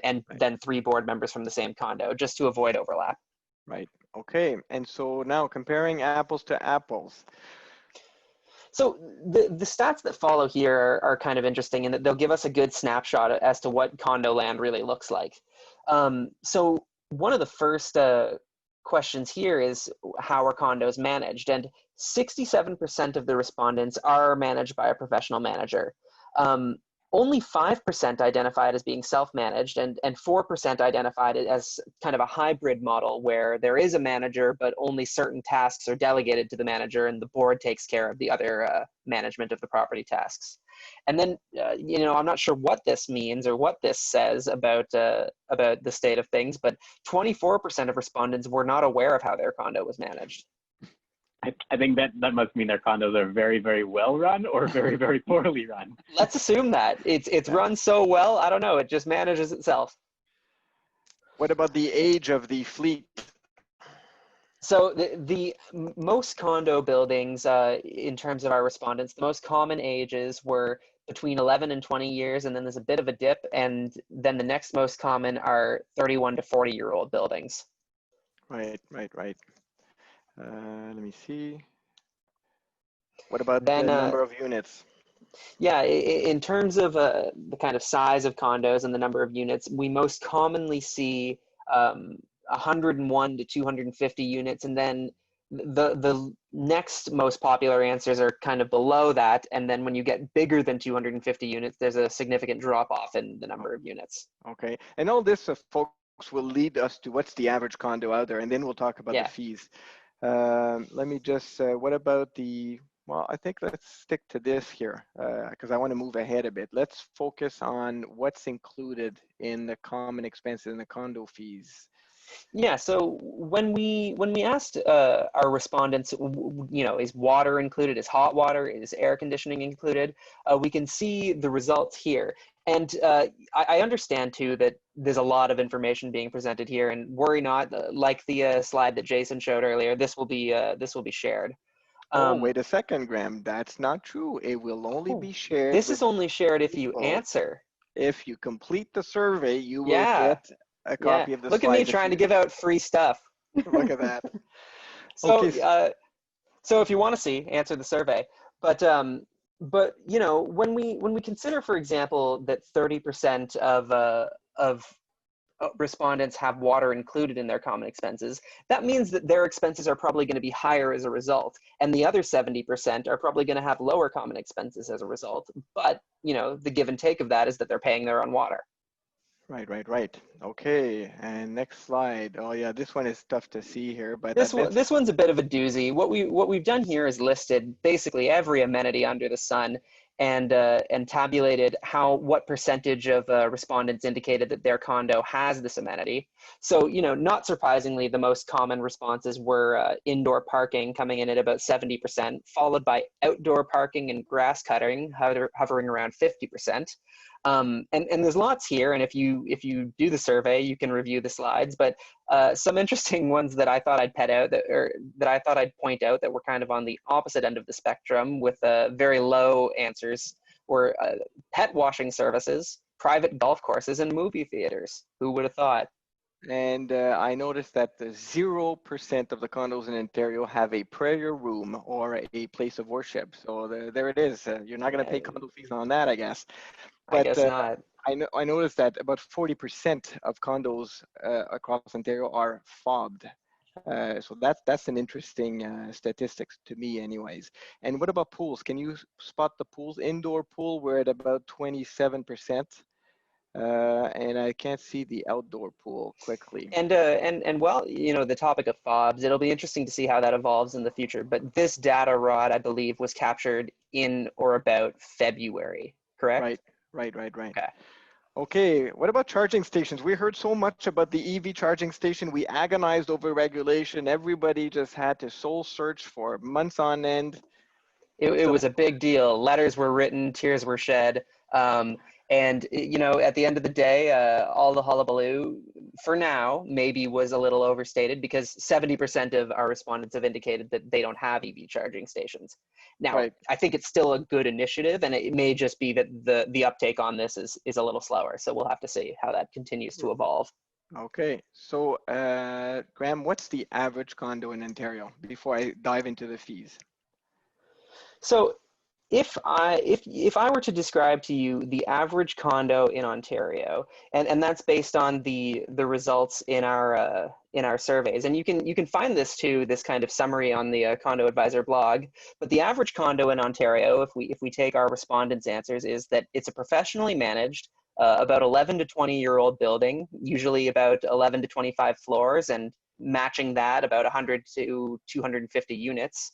and then 3 board members from the same condo, just to avoid overlap. Right. Okay. And so now comparing apples to apples. So the stats that follow here are kind of interesting in that they'll give us a good snapshot as to what condo land really looks like. So one of the first questions here is, how are condos managed? And 67% of the respondents are managed by a professional manager. Only 5% identified as being self-managed, and 4% identified it as kind of a hybrid model where there is a manager, but only certain tasks are delegated to the manager and the board takes care of the other management of the property tasks. And then, I'm not sure what this means or what this says about the state of things, but 24% of respondents were not aware of how their condo was managed. I think that must mean their condos are very, very well run or very, very poorly run. Let's assume that. It's run so well, I don't know, it just manages itself. What about the age of the fleet? So the most condo buildings, in terms of our respondents, the most common ages were between 11 and 20 years, and then there's a bit of a dip, and then the next most common are 31 to 40-year-old buildings. Right. Let me see. What about the number of units? Yeah, in terms of the kind of size of condos and the number of units, we most commonly see 101 to 250 units, and then the next most popular answers are kind of below that, and then when you get bigger than 250 units, there's a significant drop off in the number of units. Okay, and all this, folks, will lead us to what's the average condo out there, and then we'll talk about the fees. Let me just, what about well, I think let's stick to this here because I want to move ahead a bit. Let's focus on what's included in the common expenses and the condo fees. Yeah, so when we asked our respondents, is water included, is hot water, is air conditioning included, we can see the results here. And I understand too that there's a lot of information being presented here, and worry not, like the slide that Jason showed earlier, this will be shared. Wait a second, Graham. That's not true. It will only be shared. This is only shared if you answer. If you complete the survey, you will get a copy of the Look at me trying to give out free stuff. Look at that. So, so if you want to see, answer the survey. But when we consider, for example, that 30% of respondents have water included in their common expenses, that means that their expenses are probably going to be higher as a result, and the other 70% are probably going to have lower common expenses as a result. But the give and take of that is that they're paying their own water. Right. Okay, and next slide. Oh yeah, this one is tough to see here, but this one's a bit of a doozy. What we've done here is listed basically every amenity under the sun, and tabulated what percentage of respondents indicated that their condo has this amenity. So not surprisingly, the most common responses were indoor parking, coming in at about 70%, followed by outdoor parking and grass cutting, hovering around 50%. And there's lots here, and if you do the survey, you can review the slides. But some interesting ones that I thought I'd that I thought I'd point out that were kind of on the opposite end of the spectrum with very low answers were pet washing services, private golf courses, and movie theaters. Who would have thought? And I noticed that the 0% of the condos in Ontario have a prayer room or a place of worship. So there it is. You're not going to pay condo fees on that, I guess. I But guess not. I noticed that about 40% of condos across Ontario are fobbed. So that's an interesting statistics to me anyways. And what about pools? Can you spot the pools? Indoor pool, we're at about 27%. And I can't see the outdoor pool quickly. And well, you know, the topic of fobs, it'll be interesting to see how that evolves in the future. But this data, Rod, I believe, was captured in or about February, correct? Right. Okay. Okay, what about charging stations? We heard so much about the EV charging station. We agonized over regulation. Everybody just had to soul search for months on end. It was a big deal. Letters were written, tears were shed. And, you know, at the end of the day, all the hullabaloo, for now, maybe was a little overstated because 70% of our respondents have indicated that they don't have EV charging stations. Now, Right. I think it's still a good initiative, and it may just be that the uptake on this is a little slower. So we'll have to see how that continues to evolve. Okay, so Graham, what's the average condo in Ontario before I dive into the fees? So if I were to describe to you the average condo in Ontario, and that's based on the results in our surveys, and you can find this kind of summary on the Condo Advisor blog. But the average condo in Ontario, if we take our respondents' answers, is that it's a professionally managed, about 11 to 20-year-old building, usually about 11 to 25 floors, and matching that about 100 to 250 units.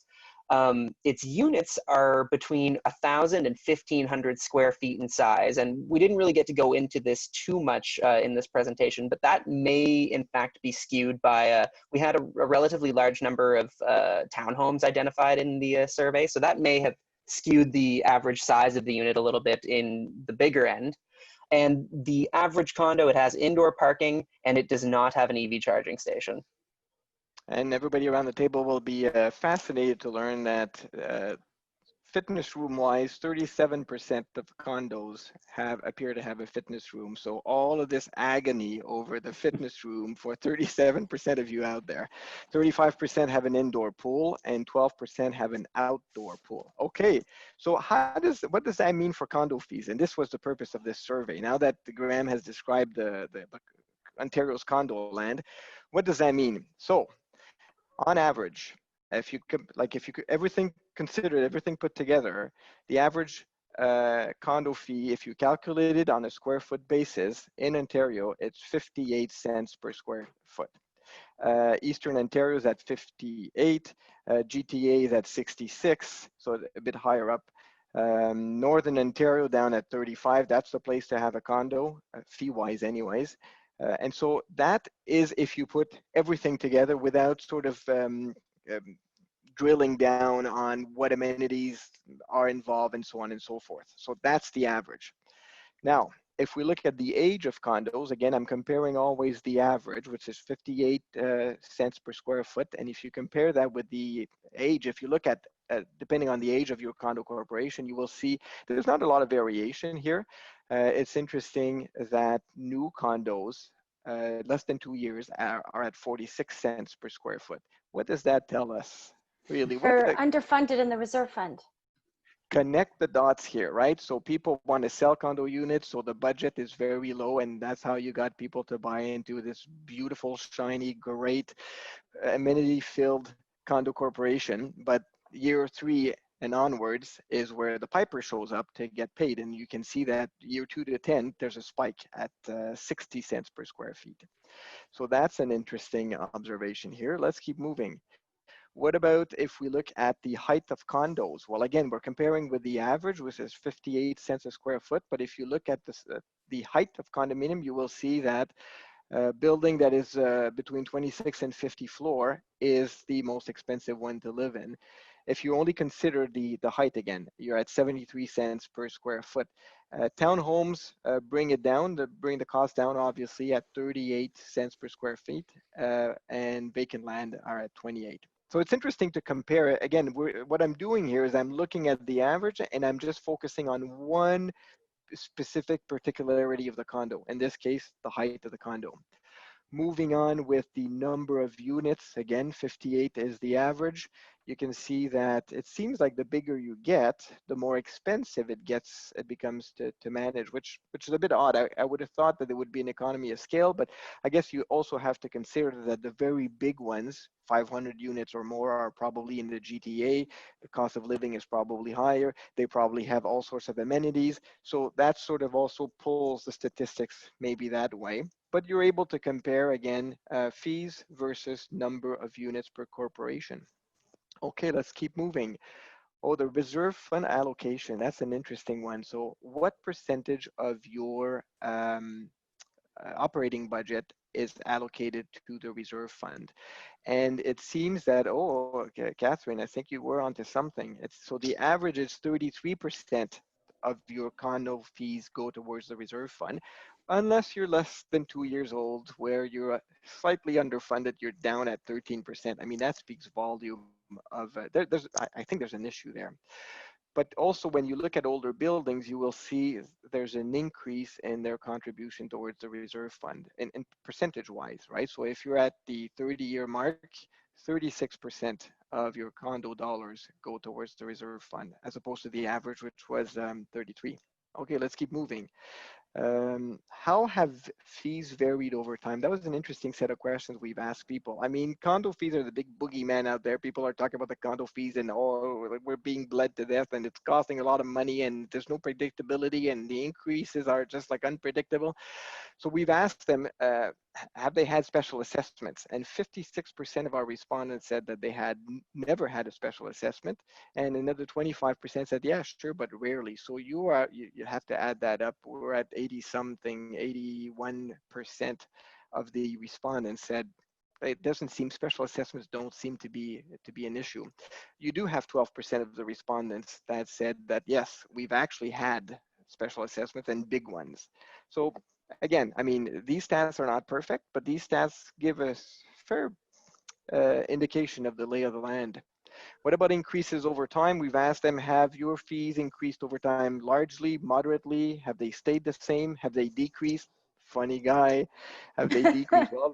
Its units are between 1,000 and 1,500 square feet in size. And we didn't really get to go into this too much in this presentation, but that may in fact be skewed by, we had a relatively large number of townhomes identified in the survey. So that may have skewed the average size of the unit a little bit in the bigger end. And the average condo, it has indoor parking and it does not have an EV charging station. And everybody around the table will be fascinated to learn that fitness room wise, 37% of condos appear to have a fitness room. So all of this agony over the fitness room for 37% of you out there. 35% have an indoor pool and 12% have an outdoor pool. Okay, so what does that mean for condo fees? And this was the purpose of this survey. Now that Graham has described the Ontario's condo land, what does that mean? So on average, if you could, everything considered, everything put together, the average condo fee, if you calculate it on a square foot basis in Ontario, it's 58 cents per square foot. Eastern Ontario is at 58, GTA is at 66, so a bit higher up. Northern Ontario down at 35, that's the place to have a condo, fee-wise anyways. And so that is if you put everything together without sort of drilling down on what amenities are involved and so on and so forth. So that's the average. Now, if we look at the age of condos, again, I'm comparing always the average, which is 58 cents per square foot. And if you compare that with the age, if you look at, depending on the age of your condo corporation, you will see there's not a lot of variation here. It's interesting that new condos, less than 2 years, are at 46 cents per square foot. What does that tell us, really? They're underfunded in the reserve fund. Connect the dots here, right? So people want to sell condo units, so the budget is very low, and that's how you got people to buy into this beautiful, shiny, great, amenity-filled condo corporation. But year 3 and onwards is where the piper shows up to get paid. And you can see that year 2 to 10, there's a spike at 60 cents per square feet. So that's an interesting observation here. Let's keep moving. What about if we look at the height of condos? Well, again, we're comparing with the average, which is 58 cents a square foot. But if you look at this, the height of condominium, you will see that building that is between 26 and 50 floor is the most expensive one to live in. If you only consider the height, again, you're at 73 cents per square foot. Townhomes bring it down, bring the cost down, obviously, at 38 cents per square feet, and vacant land are at 28. So it's interesting to compare it. Again, what I'm doing here is I'm looking at the average and I'm just focusing on one specific particularity of the condo, in this case, the height of the condo. Moving on with the number of units, again, 58 is the average. You can see that it seems like the bigger you get, the more expensive it becomes to manage, which is a bit odd. I would have thought that there would be an economy of scale, but I guess you also have to consider that the very big ones, 500 units or more, are probably in the GTA. The cost of living is probably higher. They probably have all sorts of amenities. So that sort of also pulls the statistics maybe that way. But you're able to compare, again, fees versus number of units per corporation. Okay, let's keep moving. Oh, the reserve fund allocation, that's an interesting one. So what percentage of your operating budget is allocated to the reserve fund? And it seems that, oh, okay, Catherine, I think you were onto something. So the average is 33% of your condo fees go towards the reserve fund, unless you're less than 2 years old, where you're slightly underfunded, you're down at 13%. I mean, that speaks volume of, I think there's an issue there. But also when you look at older buildings, you will see there's an increase in their contribution towards the reserve fund in percentage wise, right? So if you're at the 30-year mark, 36% of your condo dollars go towards the reserve fund, as opposed to the average, which was 33. Okay, let's keep moving. How have fees varied over time? That was an interesting set of questions we've asked people. I mean, condo fees are the big boogeyman out there. People are talking about the condo fees and, oh, we're being bled to death and it's costing a lot of money and there's no predictability and the increases are just like unpredictable. So we've asked them, have they had special assessments? And 56% of our respondents said that they had never had a special assessment. And another 25% said, yeah, sure, but rarely. So you have to add that up. We're at 80-something, 81% of the respondents said it doesn't seem, special assessments don't seem to be an issue. You do have 12% of the respondents that said that, yes, we've actually had special assessments and big ones. So again, I mean, these stats are not perfect, but these stats give us fair indication of the lay of the land. What about increases over time? We've asked them, have your fees increased over time largely, moderately? Have they stayed the same? Have they decreased? Funny guy. Have they decreased? Well,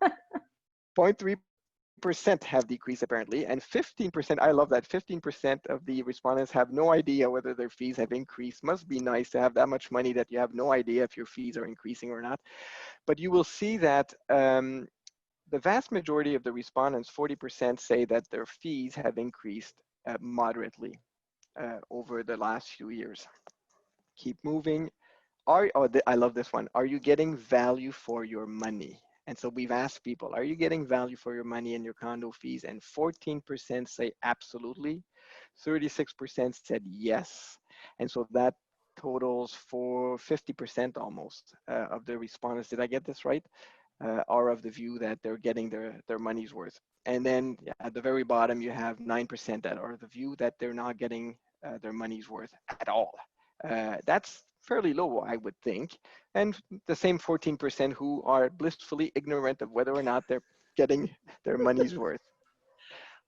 0.3% have decreased apparently, and 15%, I love that, 15% of the respondents have no idea whether their fees have increased. Must be nice to have that much money that you have no idea if your fees are increasing or not. But you will see that the vast majority of the respondents, 40%, say that their fees have increased moderately over the last few years. Keep moving. I love this one. Are you getting value for your money? And so we've asked people, are you getting value for your money in your condo fees? And 14% say absolutely. 36% said yes. And so that totals for 50% almost of the respondents. Did I get this right? Are of the view that they're getting their money's worth. And then at the very bottom, you have 9% that are of the view that they're not getting their money's worth at all. That's fairly low, I would think. And the same 14% who are blissfully ignorant of whether or not they're getting their money's worth.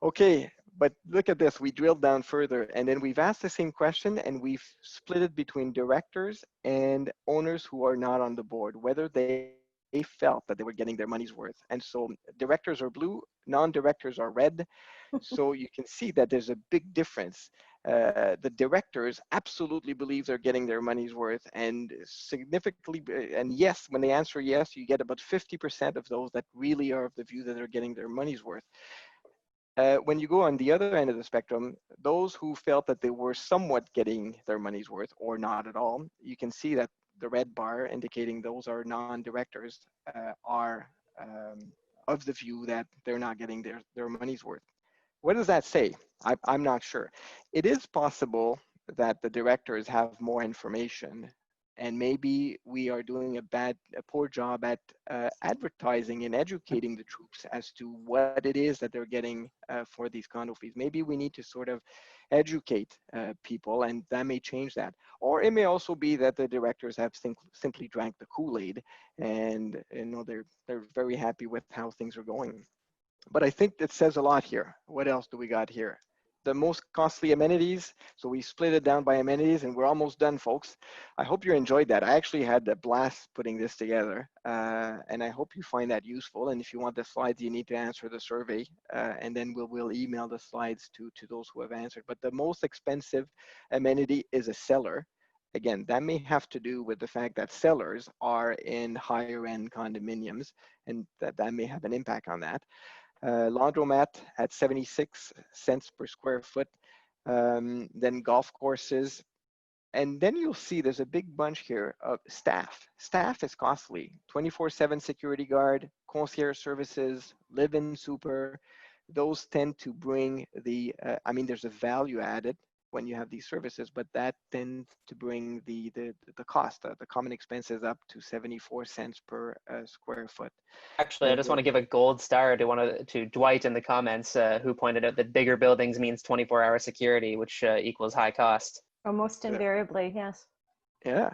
Okay, but look at this. We drilled down further, and then we've asked the same question, and we've split it between directors and owners who are not on the board, whether they felt that they were getting their money's worth. And so directors are blue, non-directors are red. So you can see that there's a big difference. The directors absolutely believe they're getting their money's worth, and significantly, and yes, when they answer yes, you get about 50% of those that really are of the view that they're getting their money's worth. When you go on the other end of the spectrum, those who felt that they were somewhat getting their money's worth or not at all, you can see that the red bar indicating those are non-directors are of the view that they're not getting their money's worth. What does that say? I'm not sure. It is possible that the directors have more information, and maybe we are doing a poor job at advertising and educating the troops as to what it is that they're getting for these condo fees. Maybe we need to sort of educate people, and that may change that. Or it may also be that the directors have simply drank the Kool-Aid, and they're very happy with how things are going. But I think that says a lot here. What else do we got here? the most costly amenities. So we split it down by amenities, and we're almost done, folks. I hope you enjoyed that. I actually had a blast putting this together, and I hope you find that useful. And if you want the slides, you need to answer the survey, and then we'll email the slides to those who have answered. But the most expensive amenity is a cellar. Again, that may have to do with the fact that cellars are in higher end condominiums, and that may have an impact on that. Laundromat at 76 cents per square foot. Then golf courses. And then you'll see there's a big bunch here of staff. Staff is costly. 24/7 security guard, concierge services, live-in super. Those tend to bring the, I mean, there's a value added when you have these services, but that tends to bring the cost, the common expenses up to 74 cents per square foot. Actually, I just want to give a gold star to Dwight in the comments, who pointed out that bigger buildings means 24-hour security, which equals high cost. Almost invariably, yes. Yeah,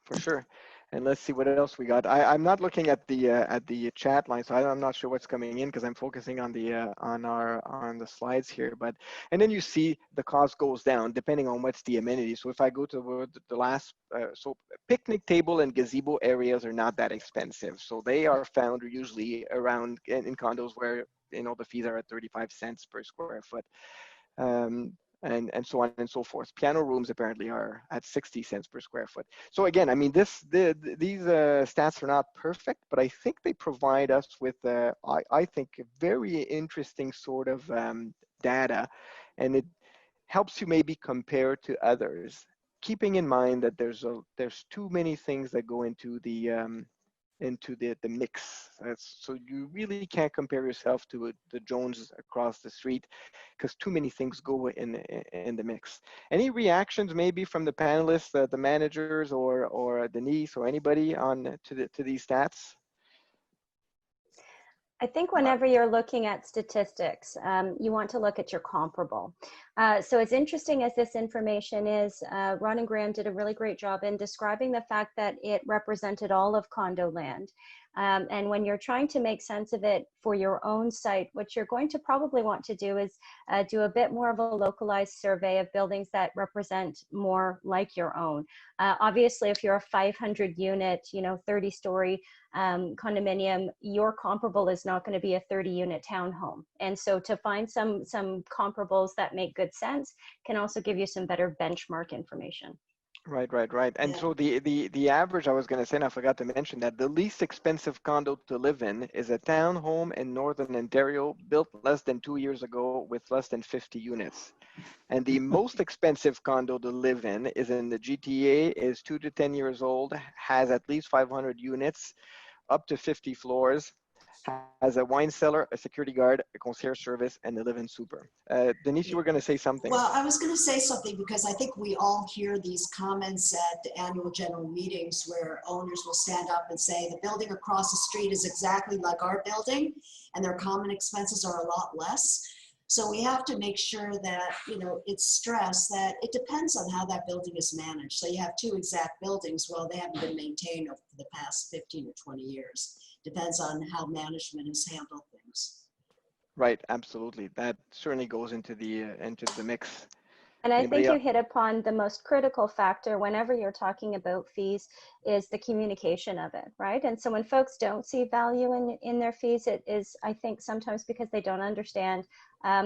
for sure. And let's see what else we got. I'm not looking at the chat line, so I'm not sure what's coming in because I'm focusing on the slides here. But and then you see the cost goes down depending on what's the amenity. So if I go to the last, so picnic table and gazebo areas are not that expensive. So they are found usually around in condos where the fees are at 35 cents per square foot. And so on and so forth. Piano rooms apparently are at 60 cents per square foot. So again, I mean, these stats are not perfect, but I think they provide us with, I think, a very interesting sort of data, and it helps you maybe compare to others, keeping in mind that there's too many things that go into the mix. So you really can't compare yourself to the Jones across the street because too many things go in the mix. Any reactions maybe from the panelists, the managers, or Denise or anybody on to these stats? I think whenever you're looking at statistics, you want to look at your comparable. So as interesting as this information is, Ron and Graham did a really great job in describing the fact that it represented all of condo land. And when you're trying to make sense of it for your own site, what you're going to probably want to do is do a bit more of a localized survey of buildings that represent more like your own. Obviously, if you're a 500 unit, 30-story condominium, your comparable is not going to be a 30-unit townhome. And so to find some comparables that make good sense can also give you some better benchmark information. Right. And Yeah. so the average, I was going to say, and I forgot to mention that the least expensive condo to live in is a townhome in Northern Ontario built less than 2 years ago with less than 50 units. And the most expensive condo to live in is in the GTA, is 2 to 10 years old, has at least 500 units, up to 50 floors, has a wine cellar, a security guard, a concierge service, and a live-in super. Denise, you were going to say something. Well, I was going to say something because I think we all hear these comments at the annual general meetings where owners will stand up and say the building across the street is exactly like our building and their common expenses are a lot less. So we have to make sure that, it's stressed that it depends on how that building is managed. So you have two exact buildings. Well, they haven't been maintained over the past 15 or 20 years. Depends on how management has handled things. Right, absolutely. That certainly goes into the mix. And I Anybody think you else? hit upon the most critical factor whenever you're talking about fees is the communication of it, right? And so when folks don't see value in their fees, it is, I think, sometimes because they don't understand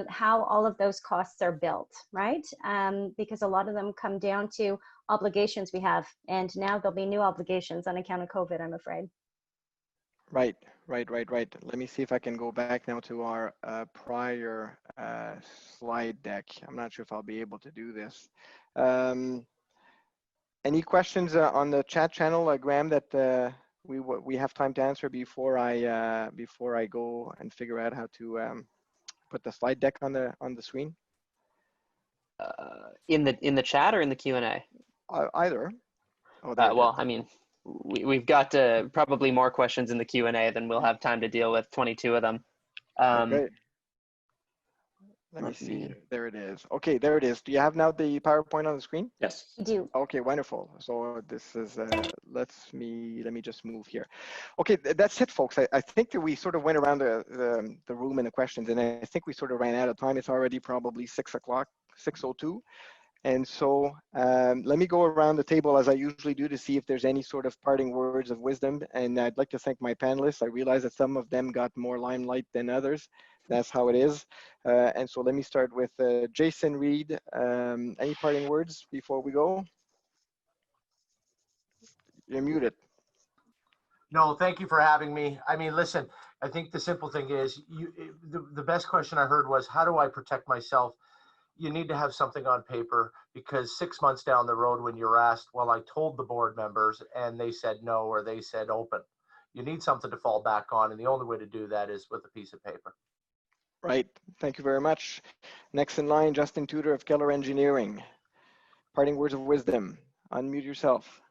how all of those costs are built, right? Because a lot of them come down to obligations we have, and now there'll be new obligations on account of COVID, I'm afraid. Right. Let me see if I can go back now to our prior slide deck. I'm not sure if I'll be able to do this. Any questions on the chat channel, Graham, that we have time to answer before I go and figure out how to put the slide deck on the screen? In the chat or in the Q&A? Either. Oh, Well, I mean, we've got probably more questions in the Q&A than we'll have time to deal with, 22 of them. Okay. Let me see. There it is. Okay, there it is. Do you have now the PowerPoint on the screen? Yes. Do. Okay, wonderful. So this is, let me just move here. Okay, that's it, folks. I think that we sort of went around the room and the questions, and I think we sort of ran out of time. It's already probably 6 o'clock, 6:02. And so let me go around the table as I usually do to see if there's any sort of parting words of wisdom. And I'd like to thank my panelists. I realize that some of them got more limelight than others. That's how it is. And so let me start with Jason Reed. Any parting words before we go? You're muted. No, thank you for having me. I mean, listen, I think the simple thing is the best question I heard was, how do I protect myself? You need to have something on paper, because 6 months down the road when you're asked, well, I told the board members and they said no, or they said open. You need something to fall back on, and the only way to do that is with a piece of paper. Right. Thank you very much. Next in line, Justin Tudor of Keller Engineering. Parting words of wisdom. Unmute yourself.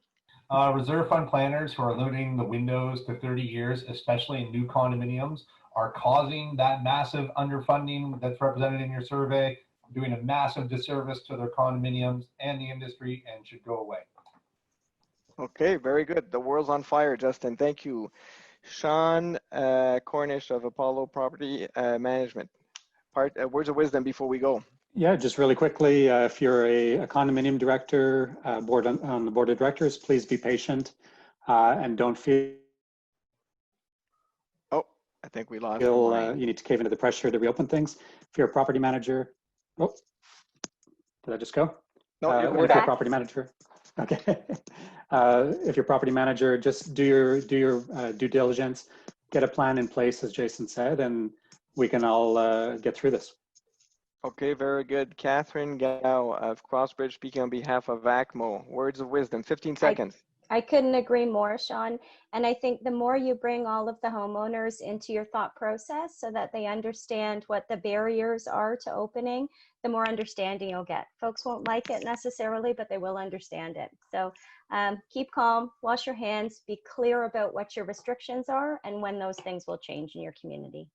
Reserve fund planners who are limiting the windows to 30 years, especially in new condominiums, are causing that massive underfunding that's represented in your survey, doing a massive disservice to their condominiums and the industry, and should go away. Okay, very good. The world's on fire, Justin. Thank you. Sean Cornish of Apollo Property Management. Words of wisdom before we go. Yeah, just really quickly, if you're a condominium director, on the board of directors, please be patient and don't feel I think we lost the line. you need to cave into the pressure to reopen things. If you're a property manager, oh, did I just go? No, you're if you're a property manager, okay. If you're a property manager, just do your due diligence, get a plan in place, as Jason said, and we can all get through this. Okay, very good. Catherine Gao of Crossbridge speaking on behalf of ACMO. Words of wisdom, 15 seconds. I couldn't agree more, Sean. And I think the more you bring all of the homeowners into your thought process so that they understand what the barriers are to opening, the more understanding you'll get. Folks won't like it necessarily, but they will understand it. So keep calm, wash your hands, be clear about what your restrictions are and when those things will change in your community.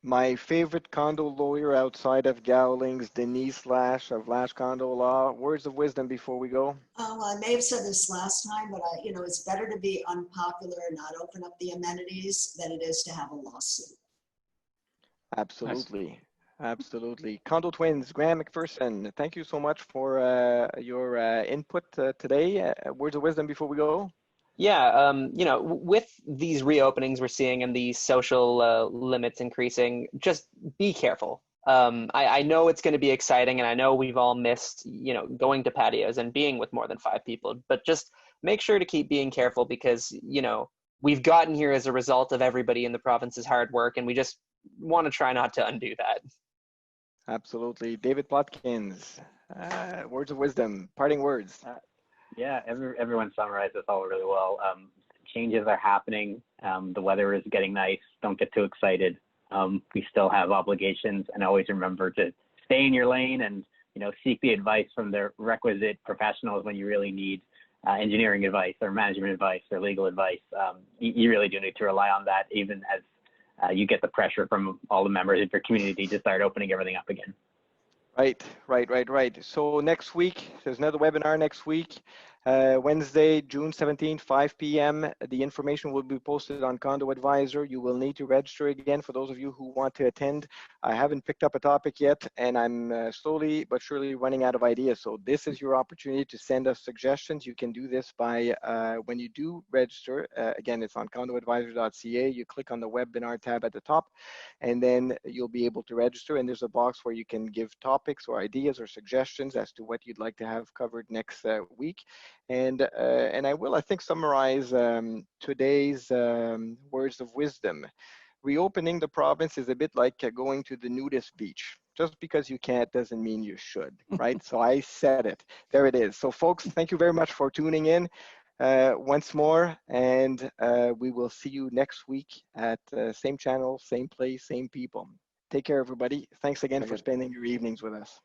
My favorite condo lawyer outside of Gowling's, Denise Lash of Lash Condo Law. Words of wisdom before we go. Well, I may have said this last time, but it's better to be unpopular and not open up the amenities than it is to have a lawsuit. Absolutely. Nice. Absolutely. Condo Twins, Graham McPherson, thank you so much for your input today. Words of wisdom before we go. Yeah, with these reopenings we're seeing and these social limits increasing, just be careful. I know it's going to be exciting, and I know we've all missed, going to patios and being with more than 5 people, but just make sure to keep being careful, because, we've gotten here as a result of everybody in the province's hard work, and we just want to try not to undo that. Absolutely. David Plotkins, words of wisdom, parting words. Yeah, everyone summarized this all really well. Changes are happening. The weather is getting nice. Don't get too excited. We still have obligations, and always remember to stay in your lane and seek the advice from the requisite professionals when you really need engineering advice or management advice or legal advice. You really do need to rely on that, even as you get the pressure from all the members of your community to start opening everything up again. Right. So next week, there's another webinar next week, Wednesday, June 17th, 5 p.m. The information will be posted on Condo Advisor. You will need to register again for those of you who want to attend. I haven't picked up a topic yet, and I'm slowly but surely running out of ideas. So this is your opportunity to send us suggestions. You can do this by, when you do register, again, it's on condoadvisor.ca. You click on the webinar tab at the top, and then you'll be able to register. And there's a box where you can give topics or ideas or suggestions as to what you'd like to have covered next week. And I think, summarize today's words of wisdom. Reopening the province is a bit like going to the nudist beach. Just because you can't doesn't mean you should, right? So I said it. There it is. So folks, thank you very much for tuning in once more. And we will see you next week at same channel, same place, same people. Take care, everybody. Thanks again for spending your evenings with us.